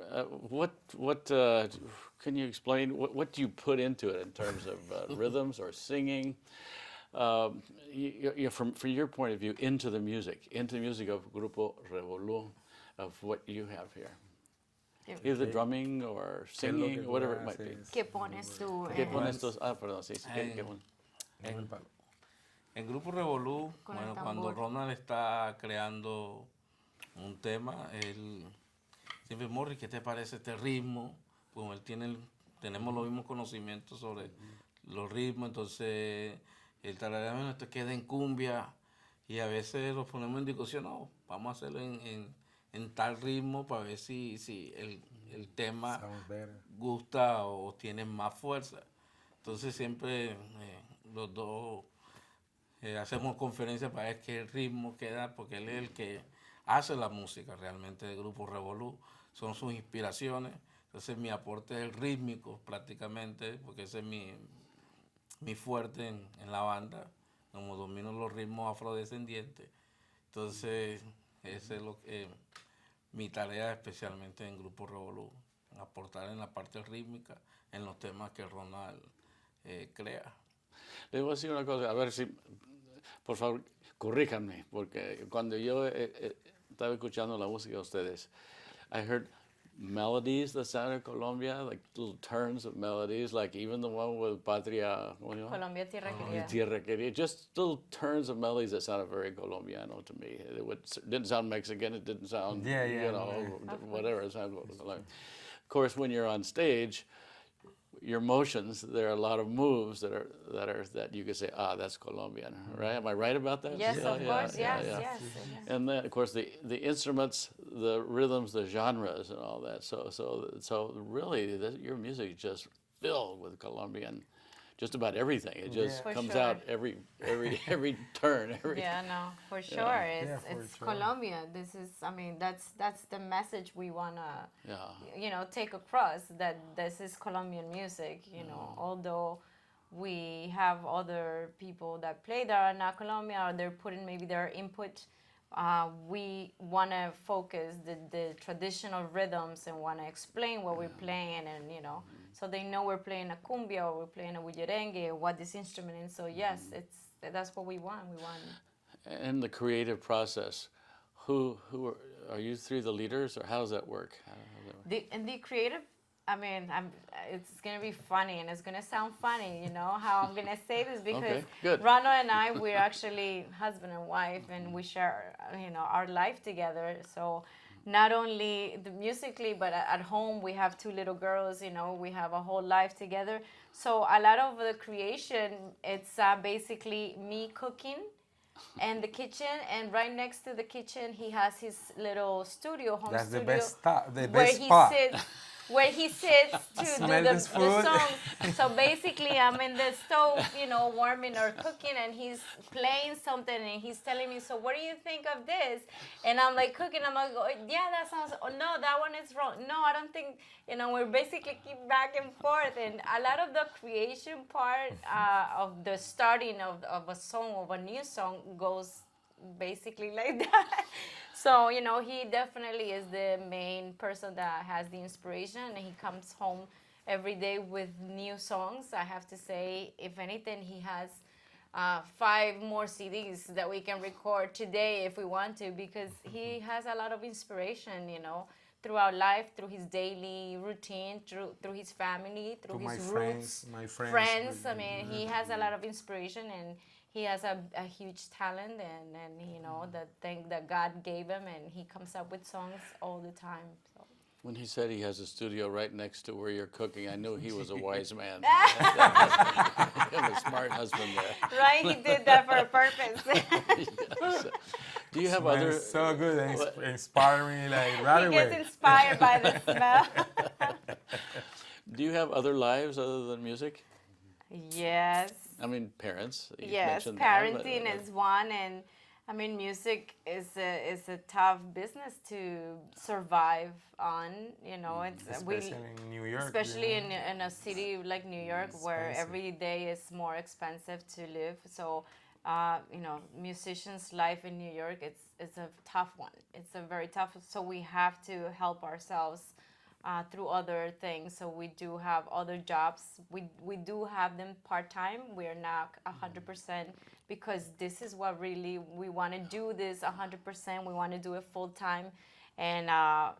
Speaker 2: What can you explain? What do you put into it in terms of rhythms or singing? From your point of view, into the music of Grupo Revolú, of what you have here. Either drumming or singing, whatever it might be.
Speaker 4: ¿Qué pones tú?
Speaker 2: ¿Qué pones tú? Perdón, sí. ¿Qué pones?
Speaker 5: En Grupo Revolú,
Speaker 4: Con el
Speaker 5: bueno, cuando
Speaker 4: tambor.
Speaker 5: Ronald está creando un tema, él siempre, Morris, ¿qué te parece este ritmo? Pues tenemos los mismos conocimientos sobre los ritmos, entonces el tarareo, bueno, esto queda en cumbia, y a veces lo ponemos en discusión, no, vamos a hacerlo en tal ritmo para ver si el tema
Speaker 3: Sounds better.
Speaker 5: gusta o tiene más fuerza. Entonces siempre los dos hacemos conferencias para ver qué ritmo queda, porque él es el que hace la música realmente del Grupo Revolú, son sus inspiraciones. Entonces mi aporte es el rítmico prácticamente, porque ese es mi fuerte en la banda, como domino los ritmos afrodescendientes. Entonces ese es mi tarea especialmente en Grupo Revolú, aportar en la parte rítmica, en los temas que Ronald crea.
Speaker 2: Le voy a decir una cosa, a ver si, por favor, corríjanme, porque cuando yo estaba escuchando la música de ustedes, I heard melodies that sounded Colombia, like little turns of melodies, like even the one with Patria,
Speaker 4: Colombia, tierra querida.
Speaker 2: Tierra Querida, just little turns of melodies that sounded very Colombiano to me. Didn't sound Mexican, it didn't sound, whatever, it sounded Colombian. Of course, when you're on stage, your motions, there are a lot of moves that you could say, that's Colombian, right? Am I right about that?
Speaker 4: Yes, of course, yes.
Speaker 2: And then, of course, the instruments, the rhythms, the genres, and all that. So really, your music is just filled with Colombian, just about everything. It just
Speaker 4: For
Speaker 2: comes
Speaker 4: sure.
Speaker 2: out every turn.
Speaker 4: Yeah, no, for sure.
Speaker 3: for
Speaker 4: It's
Speaker 3: sure.
Speaker 4: Colombia. This is, I mean, that's the message we wanna,
Speaker 2: Yeah.
Speaker 4: take across. That this is Colombian music. Although we have other people that play that are not Colombian, or they're putting maybe their input. We want to focus the traditional rhythms and want to explain what we're playing, and so they know we're playing a cumbia or we're playing a bullerengue, what this instrument is. So yes, that's what we want. We want.
Speaker 2: And the creative process, who are you three the leaders, or how does that work?
Speaker 4: The creative, I mean, it's going to be funny, and it's going to sound funny, how I'm going to say this, because
Speaker 2: Okay, good.
Speaker 4: Rano and I, we're actually husband and wife, and we share, our life together. So not only musically, but at home, we have two little girls, we have a whole life together. So a lot of the creation, it's basically me cooking and the kitchen, and right next to the kitchen, he has his little studio, home
Speaker 3: That's
Speaker 4: studio.
Speaker 3: the best spot. The
Speaker 4: where
Speaker 3: best
Speaker 4: he
Speaker 3: spot.
Speaker 4: sits to do
Speaker 3: Smell
Speaker 4: the
Speaker 3: this food.
Speaker 4: songs. So basically, I'm in the stove, warming or cooking, and he's playing something, and he's telling me, so what do you think of this? And I'm like cooking, I'm like, oh, yeah, that sounds, oh no, that one is wrong. No, I don't think, we're basically keep back and forth. And a lot of the creation part of the starting of a song, of a new song, goes basically like that. So, he definitely is the main person that has the inspiration, and he comes home every day with new songs. I have to say, if anything, he has 5 more CDs that we can record today if we want to, because he has a lot of inspiration, throughout life, through his daily routine, through his family, through
Speaker 3: To
Speaker 4: his
Speaker 3: my
Speaker 4: roots.
Speaker 3: friends.
Speaker 4: I mean, he has a lot of inspiration, and he has a huge talent, and the thing that God gave him, and he comes up with songs all the time. So.
Speaker 2: When he said he has a studio right next to where you're cooking, I knew he was a wise man. You have a smart husband there.
Speaker 4: Right, he did that for a purpose.
Speaker 2: Yes. Do you have
Speaker 3: Smells
Speaker 2: other?
Speaker 3: so good and inspire me like right
Speaker 4: He gets
Speaker 3: away.
Speaker 4: inspired by the smell.
Speaker 2: Do you have other lives other than music?
Speaker 4: Yes.
Speaker 2: I mean, parents. You
Speaker 4: Yes,
Speaker 2: mentioned that, but-
Speaker 4: parenting is one, and I mean, music is a tough business to survive on. You know, it's
Speaker 3: Especially in New York.
Speaker 4: especially
Speaker 3: you know.
Speaker 4: in a city like New York, where
Speaker 3: Expensive.
Speaker 4: every day is more expensive to live. So, you know, musicians' life in New York, it's a tough one. It's a very tough. So we have to help ourselves through other things. So we do have other jobs. We do have them part time. We are not 100% because this is what really we want to do. This 100%. We want to do it full time. And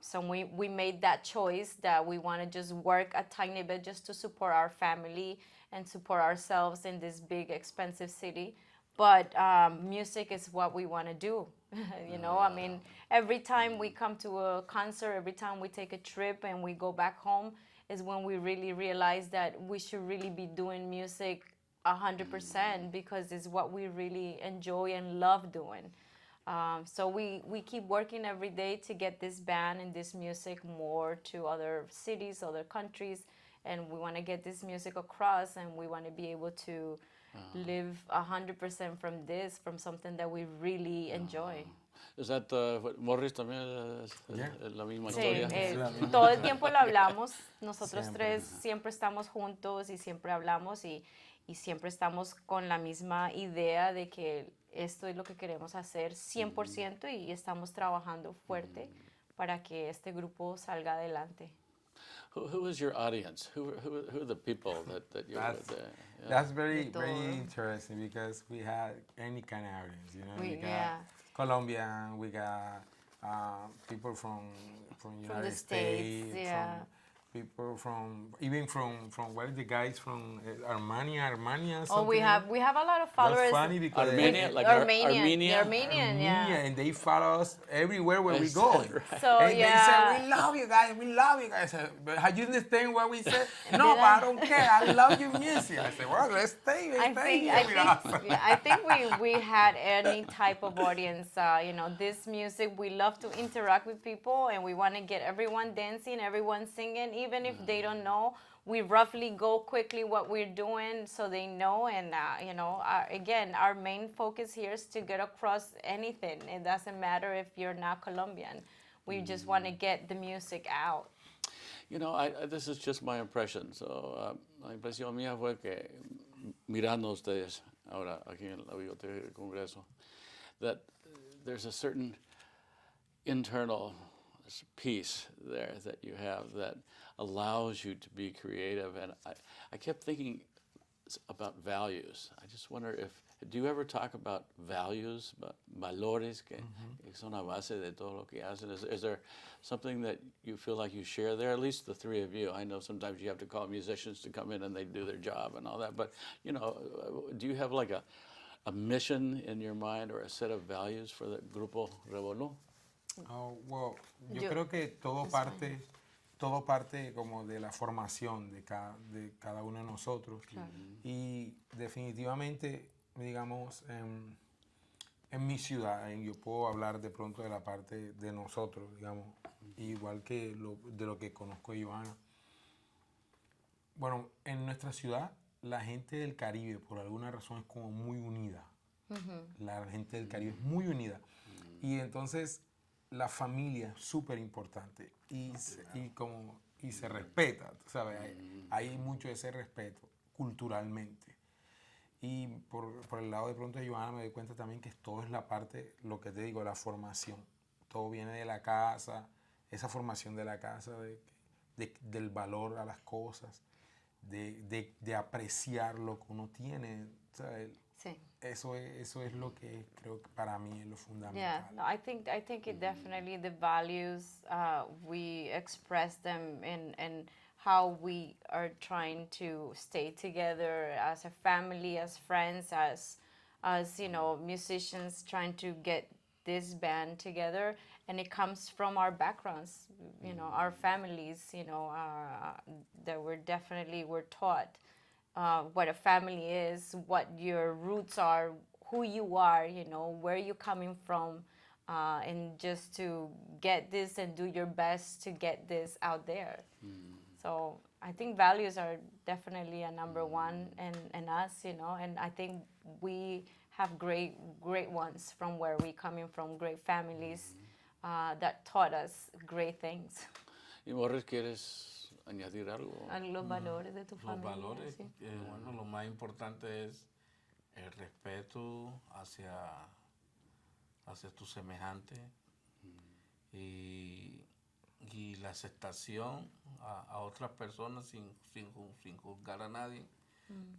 Speaker 4: so we made that choice that we want to just work a tiny bit just to support our family and support ourselves in this big expensive city. But music is what we want to do. You know, I mean, every time we come to a concert, every time we take a trip and we go back home, is when we really realize that we should really be doing music 100% because it's what we really enjoy and love doing. So we keep working every day to get this band and this music more to other cities, other countries, and we want to get this music across, and we want to be able to live 100% from this, from something that we really enjoy.
Speaker 2: Is that what Morris también
Speaker 3: Yeah.
Speaker 2: es la misma
Speaker 4: Sí,
Speaker 2: historia?
Speaker 4: todo el tiempo lo hablamos, nosotros
Speaker 3: Siempre.
Speaker 4: tres siempre estamos juntos y siempre hablamos y siempre estamos con la misma idea de que esto es lo que queremos hacer 100% y estamos trabajando fuerte para que este grupo salga adelante.
Speaker 2: Who is your audience? Who are the people that you're
Speaker 3: That's,
Speaker 2: with?
Speaker 3: that's very
Speaker 4: De
Speaker 3: very
Speaker 4: todo.
Speaker 3: interesting because we had any kind of audience, you know.
Speaker 4: We-
Speaker 3: We got
Speaker 4: yeah.
Speaker 3: Colombian, we got people from United
Speaker 4: the States, yeah.
Speaker 3: from people even from where are the guys from Armenia,
Speaker 4: Oh,
Speaker 3: something
Speaker 4: we
Speaker 3: like
Speaker 4: have a lot of followers.
Speaker 3: That's funny because
Speaker 2: Armenia, like
Speaker 4: Armenian,
Speaker 2: Armenia?
Speaker 4: the Armenian, yeah.
Speaker 3: and they follow us everywhere where we
Speaker 2: Is
Speaker 3: go.
Speaker 2: that right?
Speaker 4: So
Speaker 3: And
Speaker 4: yeah.
Speaker 3: they say, we love you guys, we love you guys. But how you understand what we said? No, but I don't care. I love your music. I said, well, let's stay
Speaker 4: I think
Speaker 3: here with us.
Speaker 4: yeah, I think we had any type of audience. You know, this music, we love to interact with people, and we want to get everyone dancing, everyone singing, even if they don't know. We roughly go quickly what we're doing so they know. And you know, again, our main focus here is to get across anything. It doesn't matter if you're not Colombian. We just want to get the music out.
Speaker 2: You know, this is just my impression. So, la impresión mía fue que mirando ustedes ahora aquí en la biblioteca del Congreso, that there's a certain internal peace there that you have that allows you to be creative. And I kept thinking about values. I just wonder do you ever talk about values, valores que son a base de todo lo que hacen? Is there something that you feel like you share there, at least the three of you? I know sometimes you have to call musicians to come in and they do their job and all that, but you know, do you have like a mission in your mind or a set of values for the Grupo Revolú?
Speaker 3: Oh, well, yo
Speaker 4: Yo-
Speaker 3: creo que todo parte como de la formación de cada uno de nosotros. Y definitivamente, digamos, en mi ciudad, yo puedo hablar de pronto de la parte de nosotros, digamos, igual que de lo que conozco de Johanna. Bueno, en nuestra ciudad, la gente del Caribe, por alguna razón, es como muy unida. La gente del Caribe es muy unida. Y entonces, la familia es súper importante y se respeta, tú ¿sabes? Hay mucho de ese respeto culturalmente. Y por el lado de pronto de Johanna me doy cuenta también que todo es la parte, lo que te digo, la formación. Todo viene de la casa, esa formación de la casa, del valor a las cosas, de apreciar lo que uno tiene, ¿sabes?
Speaker 4: Sí.
Speaker 3: Eso es lo que creo que para mí es lo fundamental.
Speaker 4: Yeah, no, I think it definitely the values we express them in how we are trying to stay together as a family, as friends, as you know, musicians trying to get this band together, and it comes from our backgrounds, you know, our families, you know, that we're taught what a family is, what your roots are, who you are, you know, where you're coming from, and just to get this and do your best to get this out there. So I think values are definitely a number one in us, you know, and I think we have great ones from where we coming from, great families that taught us great things.
Speaker 2: Y Morris, ¿quieres añadir algo?
Speaker 4: Los valores de tu
Speaker 5: Los
Speaker 4: familia.
Speaker 5: valores,
Speaker 4: sí.
Speaker 5: bueno, lo más importante es el respeto hacia tu semejante y la aceptación a otras personas sin juzgar a nadie,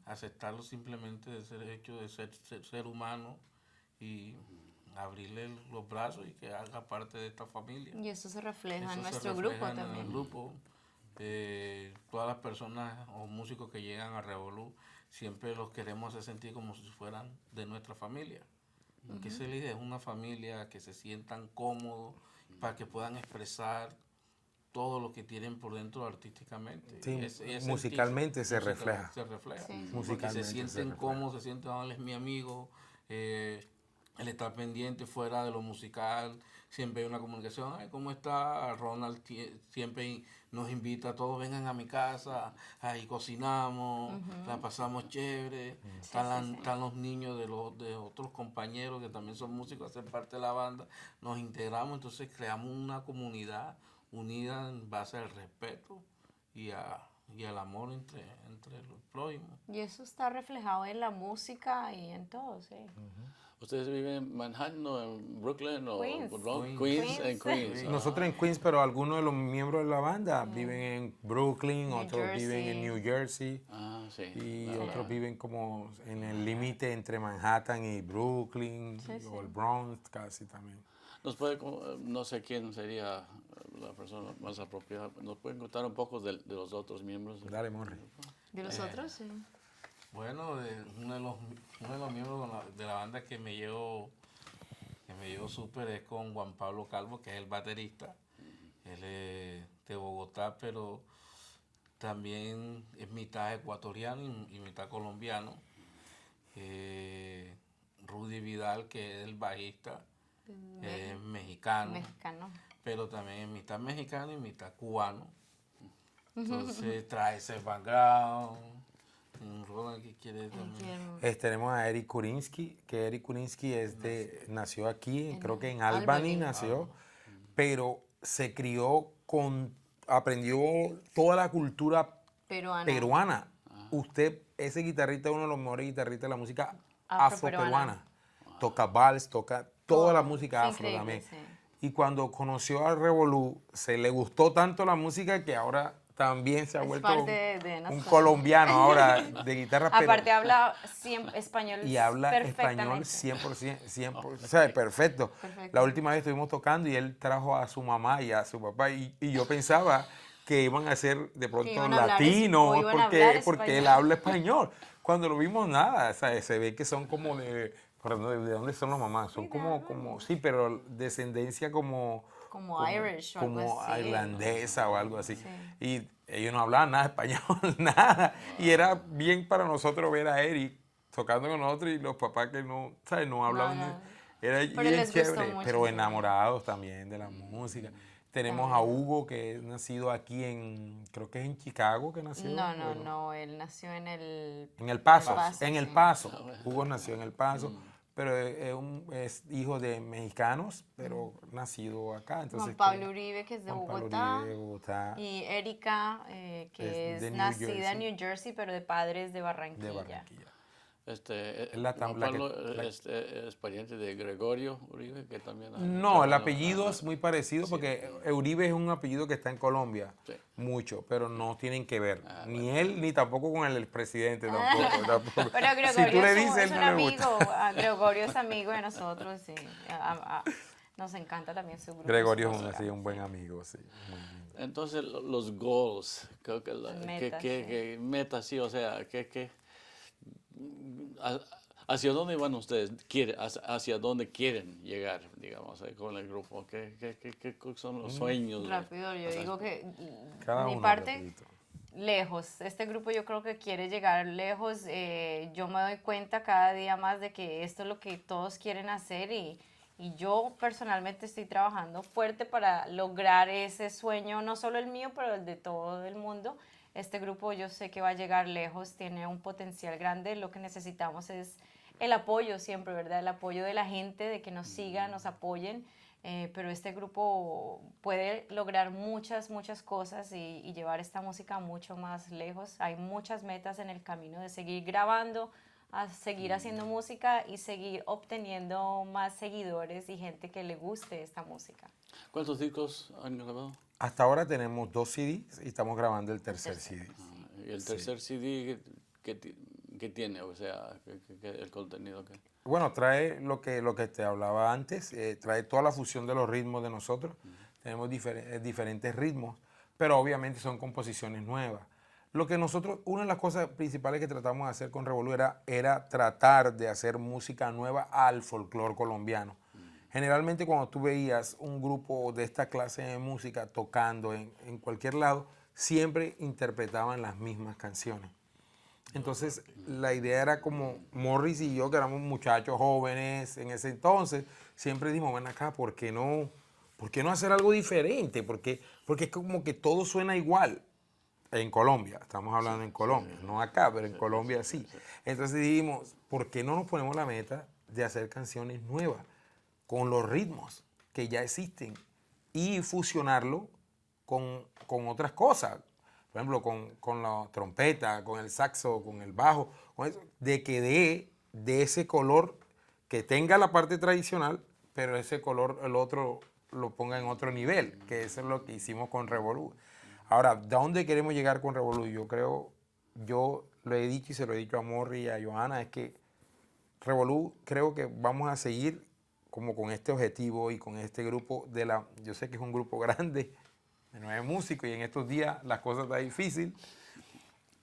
Speaker 5: aceptarlo simplemente de ser hecho de ser humano y abrirle los brazos y que haga parte de esta familia.
Speaker 4: Y eso se refleja
Speaker 5: Eso
Speaker 4: en
Speaker 5: se
Speaker 4: nuestro
Speaker 5: refleja
Speaker 4: grupo
Speaker 5: en el
Speaker 4: también.
Speaker 5: grupo. Todas las personas o músicos que llegan a Revolú siempre los queremos hacer sentir como si fueran de nuestra familia. Que esa es la idea, es una familia que se sientan cómodos para que puedan expresar todo lo que tienen por dentro artísticamente.
Speaker 3: Sí,
Speaker 5: Es
Speaker 3: musicalmente se
Speaker 5: música,
Speaker 3: refleja.
Speaker 5: Se refleja.
Speaker 4: Sí.
Speaker 5: Porque
Speaker 3: Musicalmente
Speaker 5: se
Speaker 3: se
Speaker 5: sienten
Speaker 3: refleja.
Speaker 5: cómodos, se sienten, "Ah, él es mi amigo, él está pendiente fuera de lo musical, siempre hay una comunicación, ay, ¿cómo está? Ronald siempre nos invita a todos, vengan a mi casa, ahí cocinamos, la pasamos chévere, están los niños de otros compañeros que también son músicos, hacen parte de la banda, nos integramos, entonces creamos una comunidad unida en base al respeto y al amor entre los prójimos.
Speaker 4: Y eso está reflejado en la música y en todo, sí.
Speaker 2: ¿Ustedes viven en Manhattan o en Brooklyn o
Speaker 4: Queens.
Speaker 2: Queens?
Speaker 5: Queens.
Speaker 2: En Queens.
Speaker 3: Nosotros en Queens, pero algunos de los miembros de la banda viven en Brooklyn,
Speaker 4: New
Speaker 3: otros viven en
Speaker 4: Jersey.
Speaker 3: New Jersey
Speaker 2: Ah, sí.
Speaker 3: y
Speaker 2: Ah,
Speaker 3: otros viven como en el límite entre Manhattan y Brooklyn o el Bronx casi también.
Speaker 2: Nos puede, no sé quién sería la persona más apropiada. ¿Nos pueden contar un poco de los otros miembros?
Speaker 3: Dale, Morri.
Speaker 4: De los otros, sí.
Speaker 5: Bueno, uno de los miembros de la banda que me llevo súper es con Juan Pablo Calvo, que es el baterista. Él es de Bogotá, pero también es mitad ecuatoriano y mitad colombiano. Rudy Vidal, que es el bajista, es mexicano, pero también es mitad mexicano y mitad cubano. Entonces trae ese background. Ronald, ¿qué quiere también?
Speaker 3: Tenemos a Eric Kurinsky, que Eric Kurinsky nació aquí, creo que en Albany
Speaker 4: Albany.
Speaker 3: nació, pero se crió aprendió toda la cultura peruana. Usted, ese guitarrista es uno de los mejores guitarristas de la música afroperuana. Toca vals, toca toda la música afro
Speaker 4: increíble,
Speaker 3: también.
Speaker 4: sí.
Speaker 3: Y cuando conoció a Revolú, se le gustó tanto la música que ahora también se ha
Speaker 4: Es
Speaker 3: vuelto
Speaker 4: parte de
Speaker 3: un
Speaker 4: nosotros.
Speaker 3: colombiano ahora de guitarra.
Speaker 4: Aparte habla español
Speaker 3: Y habla español
Speaker 4: perfectamente.
Speaker 3: 100%, o sea, perfecto.
Speaker 4: Perfecto.
Speaker 3: La última vez estuvimos tocando y él trajo a su mamá y a su papá y yo pensaba que iban a ser de pronto
Speaker 4: iban a hablar
Speaker 3: latinos
Speaker 4: o iban a hablar
Speaker 3: porque él
Speaker 4: español.
Speaker 3: habla español. Cuando lo vimos, nada, o sea, se ve que son como ¿de dónde son las mamás? Son como, sí, pero descendencia como
Speaker 4: Irish o algo
Speaker 3: como
Speaker 4: así.
Speaker 3: irlandesa o algo así.
Speaker 4: Sí.
Speaker 3: Y ellos no hablaban nada de español, nada. Y era bien para nosotros ver a Eric tocando con nosotros y los papás que no, ¿sabes? No hablaban.
Speaker 4: No.
Speaker 3: Era
Speaker 4: Pero
Speaker 3: bien
Speaker 4: les gustó
Speaker 3: chévere,
Speaker 4: mucho,
Speaker 3: pero
Speaker 4: sí.
Speaker 3: enamorados también de la música. Tenemos a Hugo, que es nacido aquí creo que es en Chicago que nació.
Speaker 4: No, él nació en el...
Speaker 3: En El Paso,
Speaker 4: sí.
Speaker 3: Hugo nació en El Paso, pero es hijo de mexicanos, pero nacido acá. Entonces,
Speaker 4: Juan Pablo Uribe, que es de
Speaker 3: Juan Pablo
Speaker 4: Bogotá.
Speaker 3: Uribe de Bogotá,
Speaker 4: Y Erika, que
Speaker 3: Es de
Speaker 4: es
Speaker 3: New
Speaker 4: nacida
Speaker 3: Jersey.
Speaker 4: en New Jersey, pero de padres de Barranquilla.
Speaker 3: de Barranquilla.
Speaker 2: Juan Pablo es pariente de Gregorio Uribe, que también...
Speaker 3: No, el apellido es muy parecido porque Uribe es un apellido que está en Colombia,
Speaker 2: Sí.
Speaker 3: mucho, pero no tienen que ver. Ni él, ni tampoco con el presidente tampoco.
Speaker 4: Pero Gregorio
Speaker 3: Si tú le
Speaker 4: es
Speaker 3: dices,
Speaker 4: un
Speaker 3: él no le
Speaker 4: amigo,
Speaker 3: gusta.
Speaker 4: Gregorio es amigo de nosotros, sí. Nos encanta también su grupo.
Speaker 3: Gregorio es
Speaker 4: su música,
Speaker 3: un buen amigo, sí. muy lindo.
Speaker 2: Entonces, los goals, creo que
Speaker 4: Metas,
Speaker 2: metas, sí, o sea, ¿hacia dónde van ustedes? ¿Hacia dónde quieren llegar, digamos, con el grupo? ¿Qué son los sueños?
Speaker 4: Rápido, yo digo que
Speaker 3: Cada
Speaker 4: mi
Speaker 3: uno,
Speaker 4: parte,
Speaker 3: rapidito.
Speaker 4: lejos. Este grupo yo creo que quiere llegar lejos. Yo me doy cuenta cada día más de que esto es lo que todos quieren hacer y yo personalmente estoy trabajando fuerte para lograr ese sueño, no solo el mío, pero el de todo el mundo. este grupo yo sé que va a llegar lejos, tiene un potencial grande, lo que necesitamos es el apoyo siempre, ¿verdad? El apoyo de la gente, de que nos sigan, nos apoyen, pero este grupo puede lograr muchas, muchas cosas y llevar esta música mucho más lejos. Hay muchas metas en el camino de seguir grabando, a seguir haciendo música y seguir obteniendo más seguidores y gente que le guste esta música.
Speaker 2: ¿Cuántos discos han grabado?
Speaker 3: Hasta ahora tenemos 2 CDs y estamos grabando el tercer CD.
Speaker 2: Y el tercer CD, ¿qué tiene? O sea, el contenido que...
Speaker 3: Bueno, trae lo que te hablaba antes, trae toda la fusión de los ritmos de nosotros. Tenemos diferentes ritmos, pero obviamente son composiciones nuevas. Lo que nosotros, una de las cosas principales que tratamos de hacer con Revolú era tratar de hacer música nueva al folclore colombiano. Generalmente cuando tú veías un grupo de esta clase de música tocando en cualquier lado, siempre interpretaban las mismas canciones. Entonces la idea era como Morris y yo, que éramos muchachos jóvenes en ese entonces, siempre dijimos, ven acá, ¿por qué no hacer algo diferente? Porque es como que todo suena igual. En Colombia, estamos hablando en Colombia, no acá, pero en Colombia sí. Entonces dijimos, ¿por qué no nos ponemos la meta de hacer canciones nuevas con los ritmos que ya existen y fusionarlo con otras cosas? Por ejemplo, con la trompeta, con el saxo, con el bajo, con eso, de que de ese color que tenga la parte tradicional, pero ese color el otro lo ponga en otro nivel, que eso es lo que hicimos con Revolú. Ahora, ¿de dónde queremos llegar con Revolú? Yo lo he dicho y se lo he dicho a Morri y a Johanna, es que Revolú creo que vamos a seguir como con este objetivo y con este grupo yo sé que es un grupo grande, de 9 músicos, y en estos días las cosas están difíciles.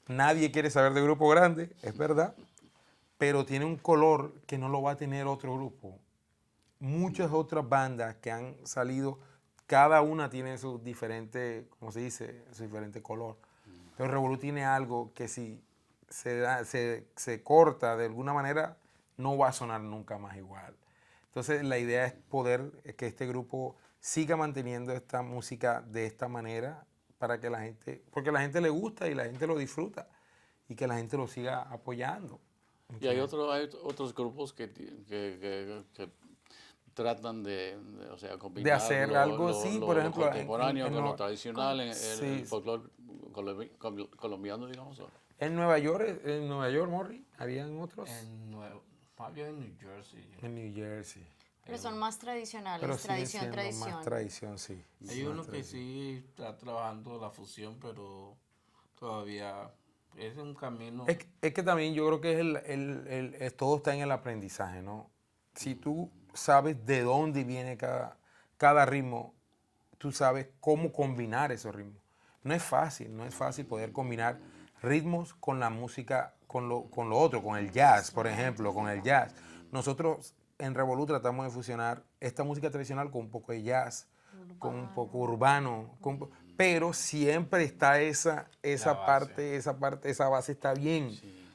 Speaker 3: Nadie quiere saber de grupo grande, es verdad, pero tiene un color que no lo va a tener otro grupo. Muchas otras bandas que han salido, cada una tiene su diferente, ¿cómo se dice? Su diferente color. Pero Revolú tiene algo que si se corta de alguna manera, no va a sonar nunca más igual. Entonces la idea es poder que este grupo siga manteniendo esta música de esta manera para que la gente, porque la gente le gusta y la gente lo disfruta y que la gente lo siga apoyando.
Speaker 2: Y hay otros grupos que tratan o sea, combinar
Speaker 3: De hacer algo, sí, por ejemplo,
Speaker 2: lo contemporáneo con lo tradicional, el
Speaker 3: sí.
Speaker 2: folclore colombiano, digamos.
Speaker 3: En Nueva York, Morri, habían otros.
Speaker 5: Había en New Jersey.
Speaker 3: En New Jersey.
Speaker 4: Pero son más tradicionales,
Speaker 3: Pero sigue
Speaker 4: tradición,
Speaker 3: siendo
Speaker 4: tradición.
Speaker 3: más tradición, sí.
Speaker 5: Hay
Speaker 3: Más
Speaker 5: uno que
Speaker 3: tradición.
Speaker 5: sí está trabajando la fusión, pero todavía es un camino.
Speaker 3: Es que también yo creo que todo está en el aprendizaje, ¿no? Si tú sabes de dónde viene cada ritmo, tú sabes cómo combinar esos ritmos. No es fácil poder combinar ritmos con la música, con lo otro, con el jazz, por ejemplo, con el jazz. Nosotros en Revolú tratamos de fusionar esta música tradicional con un poco de jazz, con un poco urbano, pero siempre está esa parte, esa base está bien,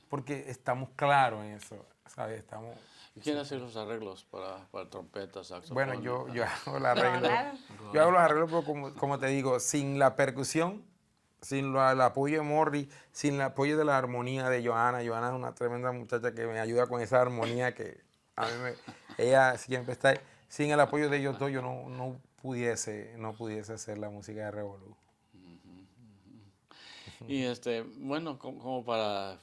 Speaker 3: porque estamos claros en eso, ¿sabes? Estamos...
Speaker 2: ¿Y quién hace los arreglos para trompeta, saxofón?
Speaker 3: Bueno, yo hago el arreglo.
Speaker 4: Ronald.
Speaker 3: Yo hago los arreglos, pero como te digo, sin la percusión, sin el apoyo de Morri, sin el apoyo de la armonía de Johanna. Johanna es una tremenda muchacha que me ayuda con esa armonía que a mí ella siempre está ahí. Sin el apoyo de ellos dos, yo no pudiese hacer la música de Revolú.
Speaker 2: Y bueno, como para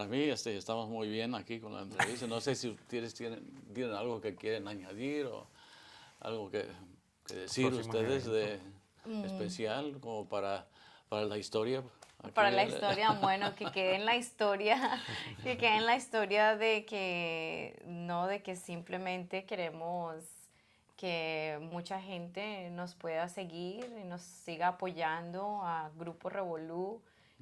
Speaker 2: mí estamos muy bien aquí con la entrevista. No sé si ustedes tienen algo que quieren añadir o algo que decir
Speaker 3: Próximo
Speaker 2: ustedes de
Speaker 3: evento.
Speaker 2: especial como para la historia. Aquí
Speaker 4: Para la historia, bueno, que quede en la historia, que quede en la historia de que simplemente queremos que mucha gente nos pueda seguir y nos siga apoyando a Grupo Revolú,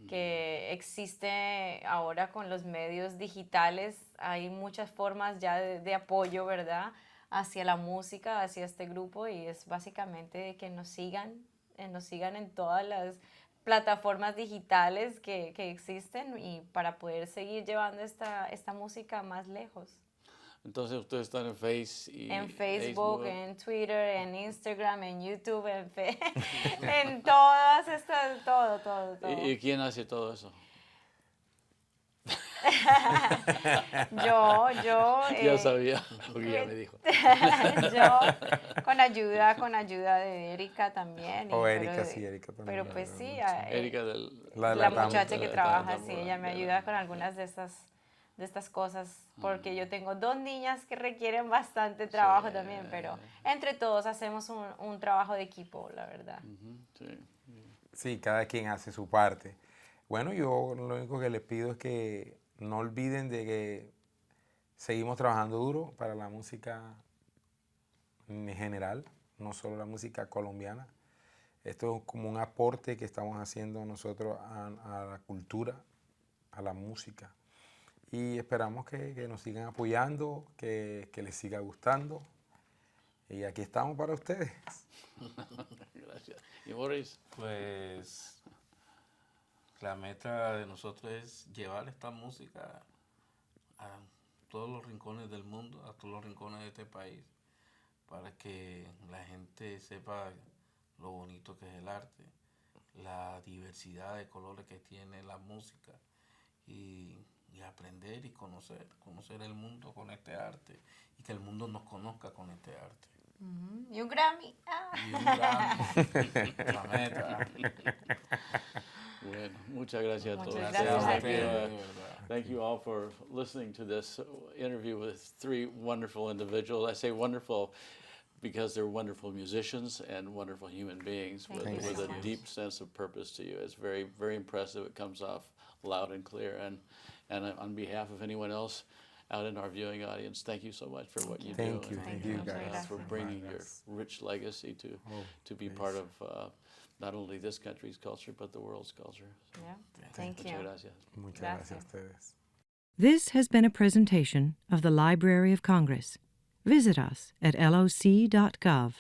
Speaker 4: que existe ahora con los medios digitales, hay muchas formas ya de apoyo, ¿verdad?, hacia la música, hacia este grupo, y es básicamente que nos sigan en todas las plataformas digitales que existen y para poder seguir llevando esta música más lejos.
Speaker 2: Entonces ustedes están en
Speaker 4: En Facebook, en Twitter, en Instagram, en YouTube, en todas estas, todo.
Speaker 2: ¿Y quién hace todo eso?
Speaker 4: Yo,
Speaker 2: Ya sabía, porque ya me dijo.
Speaker 4: yo con ayuda de Erika también.
Speaker 3: O
Speaker 4: pero
Speaker 3: Erika, sí, Erika también.
Speaker 4: Pero
Speaker 3: me
Speaker 4: pues
Speaker 3: ayuda
Speaker 4: sí,
Speaker 3: mucho.
Speaker 2: Erika
Speaker 3: La
Speaker 4: la
Speaker 3: Latam.
Speaker 4: muchacha que
Speaker 2: la
Speaker 4: trabaja,
Speaker 2: Latam,
Speaker 4: sí, ella me ayuda con algunas de estas cosas, porque yo tengo 2 niñas que requieren bastante trabajo también, pero entre todos hacemos un trabajo de equipo, la verdad.
Speaker 2: Sí.
Speaker 3: Sí, cada quien hace su parte. Bueno, yo lo único que les pido es que no olviden de que seguimos trabajando duro para la música en general, no solo la música colombiana. Esto es como un aporte que estamos haciendo nosotros a la cultura, a la música. Y esperamos que nos sigan apoyando, que les siga gustando. Y aquí estamos para ustedes.
Speaker 2: Gracias. ¿Y Boris?
Speaker 5: Pues la meta de nosotros es llevar esta música a todos los rincones del mundo, a todos los rincones de este país, para que la gente sepa lo bonito que es el arte, la diversidad de colores que tiene la música y aprender y conocer el mundo con este arte y que el mundo nos conozca con este arte.
Speaker 4: Y un Grammy.
Speaker 5: Y un Grammy, la meta.
Speaker 2: Bueno, muchas gracias a todos.
Speaker 4: Muchas
Speaker 5: Gracias a
Speaker 4: gracias.
Speaker 2: Thank you,
Speaker 5: ustedes, de verdad.
Speaker 2: thank you all for listening to this interview with 3 wonderful individuals. I say wonderful because they're wonderful musicians and wonderful human beings with
Speaker 4: Thank
Speaker 3: you
Speaker 2: a
Speaker 3: so much.
Speaker 2: deep sense of purpose to you. It's very, very impressive. It comes off loud and clear. And on behalf of anyone else out in our viewing audience, thank you so much for what you
Speaker 3: Thank
Speaker 2: do.
Speaker 3: you,
Speaker 2: and
Speaker 3: thank you
Speaker 4: Muchas
Speaker 3: guys.
Speaker 4: gracias.
Speaker 2: for bringing your rich legacy to be part of not only this country's culture, but the world's culture.
Speaker 4: Yeah. Thank
Speaker 2: Muchas
Speaker 4: you.
Speaker 2: gracias.
Speaker 3: Muchas
Speaker 4: Gracias.
Speaker 3: gracias a ustedes.
Speaker 1: This has been a presentation of the Library of Congress. Visit us at loc.gov.